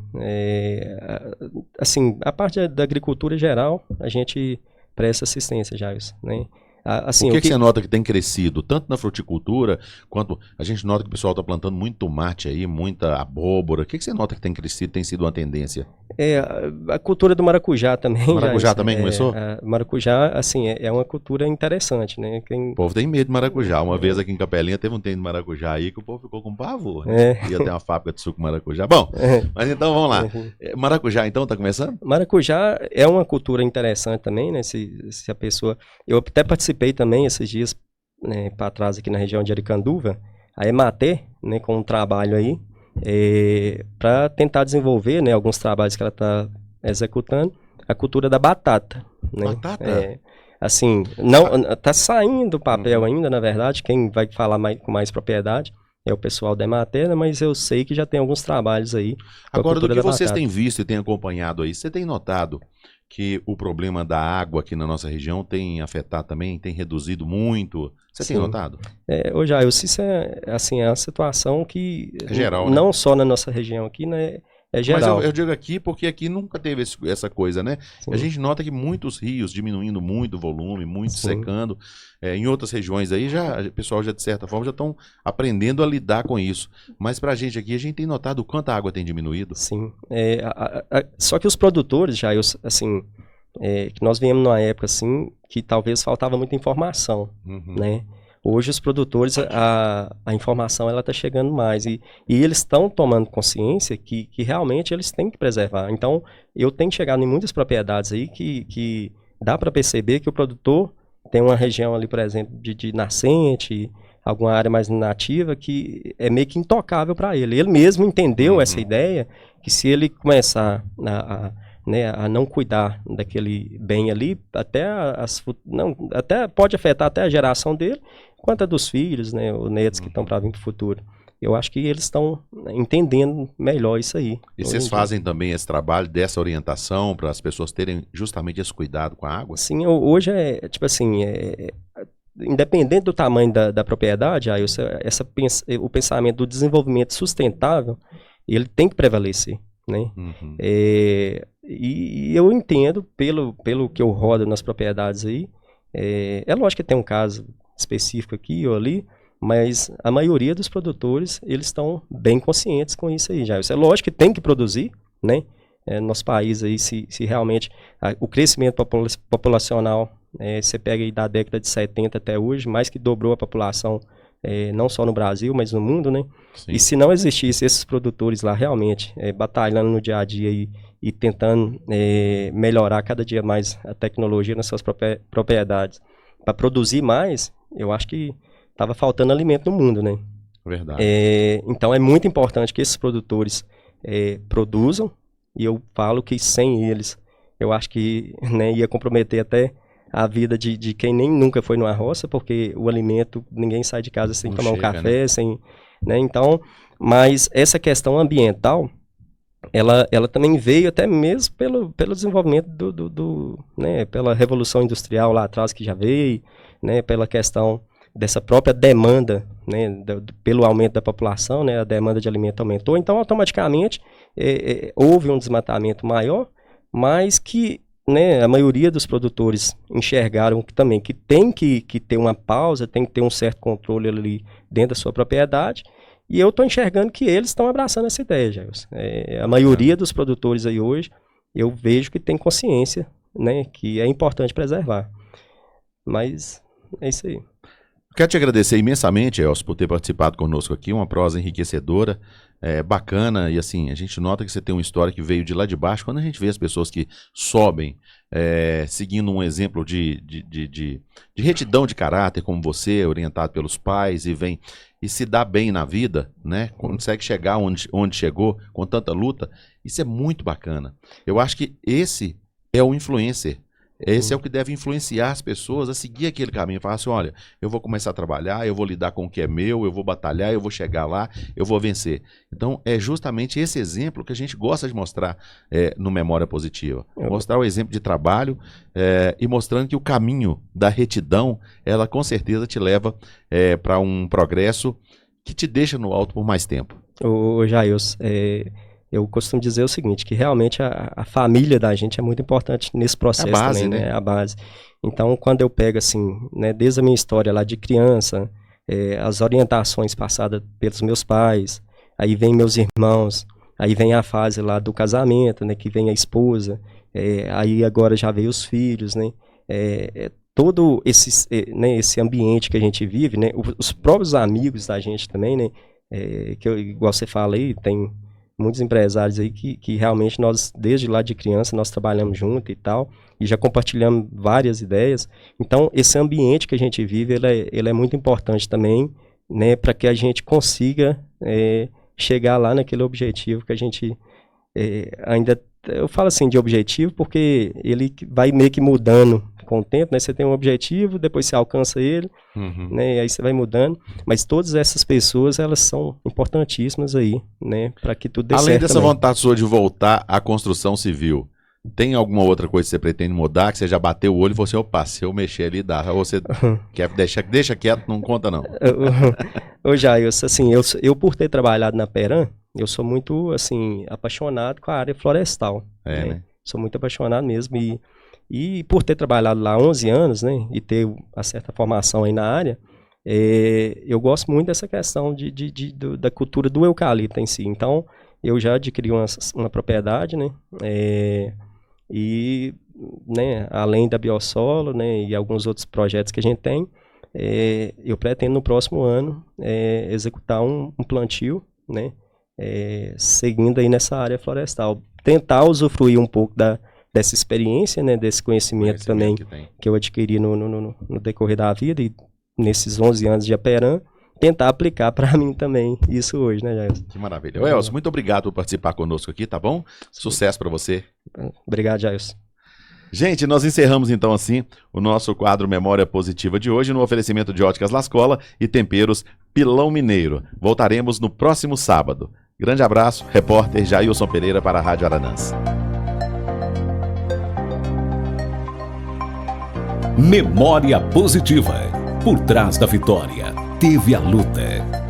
Assim, a parte da agricultura geral, a gente presta assistência, Jailson, né? Assim, o que você nota que tem crescido, tanto na fruticultura, quanto a gente nota que o pessoal está plantando muito tomate aí, muita abóbora. O que você nota que tem crescido, tem sido uma tendência? A cultura do maracujá também. Maracujá também começou? Maracujá, assim, é uma cultura interessante, né? O povo tem medo de maracujá. Uma vez aqui em Capelinha teve um tempo de maracujá aí que o povo ficou com pavor, né? Ia ter uma fábrica de suco maracujá. Bom, mas então vamos lá. Maracujá então está começando? Maracujá é uma cultura interessante também, né? Se a pessoa... Eu até participei também esses dias, né, para trás aqui na região de Aricanduva, a Emater, né, com um trabalho aí, para tentar desenvolver, né, alguns trabalhos que ela está executando, a cultura da batata. Né? Batata? Assim, não está saindo do papel ainda, na verdade, quem vai falar com mais propriedade é o pessoal da Emater, né, mas eu sei que já tem alguns trabalhos aí. Agora, do que vocês têm visto e têm acompanhado aí, você tem notado que o problema da água aqui na nossa região tem afetado também, tem reduzido muito? Você tem notado? Ô Jair, isso é, assim, é uma situação que É geral, né? não só na nossa região aqui, né? É geral. Mas eu digo aqui porque aqui nunca teve essa coisa, né? Sim. A gente nota que muitos rios diminuindo muito o volume, muito Sim. secando. Em outras regiões aí, o pessoal já, de certa forma, já estão aprendendo a lidar com isso. Mas pra gente aqui, a gente tem notado o quanto a água tem diminuído. Sim. Só que os produtores, já, assim, que nós viemos numa época assim, que talvez faltava muita informação, né? Hoje os produtores, a informação ela está chegando mais e eles estão tomando consciência que realmente eles têm que preservar. Então, eu tenho chegado em muitas propriedades aí que dá para perceber que o produtor tem uma região ali, por exemplo, de nascente, alguma área mais nativa que é meio que intocável para ele. Ele mesmo entendeu essa ideia que se ele começar a não cuidar daquele bem ali, até pode afetar até a geração dele, quanto a dos filhos, né, os netos que estão para vir para o futuro. Eu acho que eles estão entendendo melhor isso aí. E vocês fazem também esse trabalho dessa orientação para as pessoas terem justamente esse cuidado com a água? Sim, hoje tipo assim, independente do tamanho da propriedade, o pensamento do desenvolvimento sustentável, ele tem que prevalecer, né? E eu entendo, pelo que eu rodo nas propriedades aí, é lógico que tem um caso específico aqui ou ali, mas a maioria dos produtores, eles estão bem conscientes com isso aí já. Isso é lógico que tem que produzir, né? Nosso país aí, se realmente o crescimento populacional, você pega aí da década de 70 até hoje, mais que dobrou a população, não só no Brasil, mas no mundo, né? Sim. E se não existisse esses produtores lá realmente batalhando no dia a dia e tentando melhorar cada dia mais a tecnologia nas suas propriedades para produzir mais, eu acho que estava faltando alimento no mundo, né? Verdade. Então é muito importante que esses produtores produzam, e eu falo que sem eles, eu acho que, né, ia comprometer até a vida de quem nem nunca foi numa roça, porque o alimento, ninguém sai de casa sem tomar um café, né? Sem, né? Então, mas essa questão ambiental, ela também veio até mesmo pelo desenvolvimento né, pela Revolução Industrial lá atrás que já veio, né, pela questão dessa própria demanda, né, pelo aumento da população, né, a demanda de alimento aumentou, então automaticamente houve um desmatamento maior, mas que, né, a maioria dos produtores enxergaram que também que tem que ter uma pausa, tem que ter um certo controle ali dentro da sua propriedade, e eu estou enxergando que eles estão abraçando essa ideia, Jailson. A maioria dos produtores aí hoje, eu vejo que tem consciência, né, que é importante preservar. Mas é isso aí. Quero te agradecer imensamente, Elcio, por ter participado conosco aqui, uma prosa enriquecedora, bacana, e assim, a gente nota que você tem uma história que veio de lá de baixo. Quando a gente vê as pessoas que sobem, seguindo um exemplo de retidão de caráter, como você, orientado pelos pais, e se dá bem na vida, né? Consegue chegar onde chegou, com tanta luta, isso é muito bacana. Eu acho que esse é o influencer. Esse é o que deve influenciar as pessoas a seguir aquele caminho. Falar assim, olha, eu vou começar a trabalhar, eu vou lidar com o que é meu, eu vou batalhar, eu vou chegar lá, eu vou vencer. Então, é justamente esse exemplo que a gente gosta de mostrar no Memória Positiva. Mostrar o exemplo de trabalho e mostrando que o caminho da retidão, ela com certeza te leva para um progresso que te deixa no alto por mais tempo. Ô Jailson, eu costumo dizer o seguinte, que realmente a família da gente é muito importante nesse processo base, também, né? né? A base. Então, quando eu pego assim, né, desde a minha história lá de criança, as orientações passadas pelos meus pais, aí vem meus irmãos, aí vem a fase lá do casamento, né, que vem a esposa, aí agora já veio os filhos, né? Todo esse ambiente que a gente vive, né? Os próprios amigos da gente também, né? Igual você fala aí, tem muitos empresários aí que realmente nós, desde lá de criança, nós trabalhamos junto e tal, e já compartilhamos várias ideias. Então, esse ambiente que a gente vive, ele é muito importante também, né, para que a gente consiga chegar lá naquele objetivo que a gente ainda... Eu falo assim de objetivo porque ele vai meio que mudando com o tempo, né? Você tem um objetivo, depois você alcança ele, né? E aí você vai mudando. Mas todas essas pessoas, elas são importantíssimas aí, né? Para que tudo dê certo. Além dessa também. vontade sua de voltar à construção civil, Tem alguma outra coisa que você pretende mudar, que você já bateu o olho e falou assim, opa, se eu mexer ali dá. Ou você quer, deixa quieto, não conta não. Ô Jair, assim, eu por ter trabalhado na Peram, eu sou muito, assim, apaixonado com a área florestal. Né? Sou muito apaixonado mesmo e por ter trabalhado lá 11 anos, né, e ter uma certa formação aí na área, eu gosto muito dessa questão da cultura do eucalipto em si. Então, eu já adquiri uma propriedade, né, e, né, além da Biossolo, né, e alguns outros projetos que a gente tem, eu pretendo no próximo ano executar um plantio, né, seguindo aí nessa área florestal. Tentar usufruir um pouco dessa experiência, né, desse conhecimento também que eu adquiri no decorrer da vida e nesses 11 anos de Aperam, tentar aplicar para mim também isso hoje, né, Jair? Que maravilha. Elcio, muito obrigado por participar conosco aqui, tá bom? Sucesso para você. Obrigado, Jair. Gente, nós encerramos então assim o nosso quadro Memória Positiva de hoje no oferecimento de Óticas Lascola e Temperos Pilão Mineiro. Voltaremos no próximo sábado. Grande abraço, repórter Jailson Pereira para a Rádio Aranãs. Memória Positiva. Por trás da vitória, teve a luta.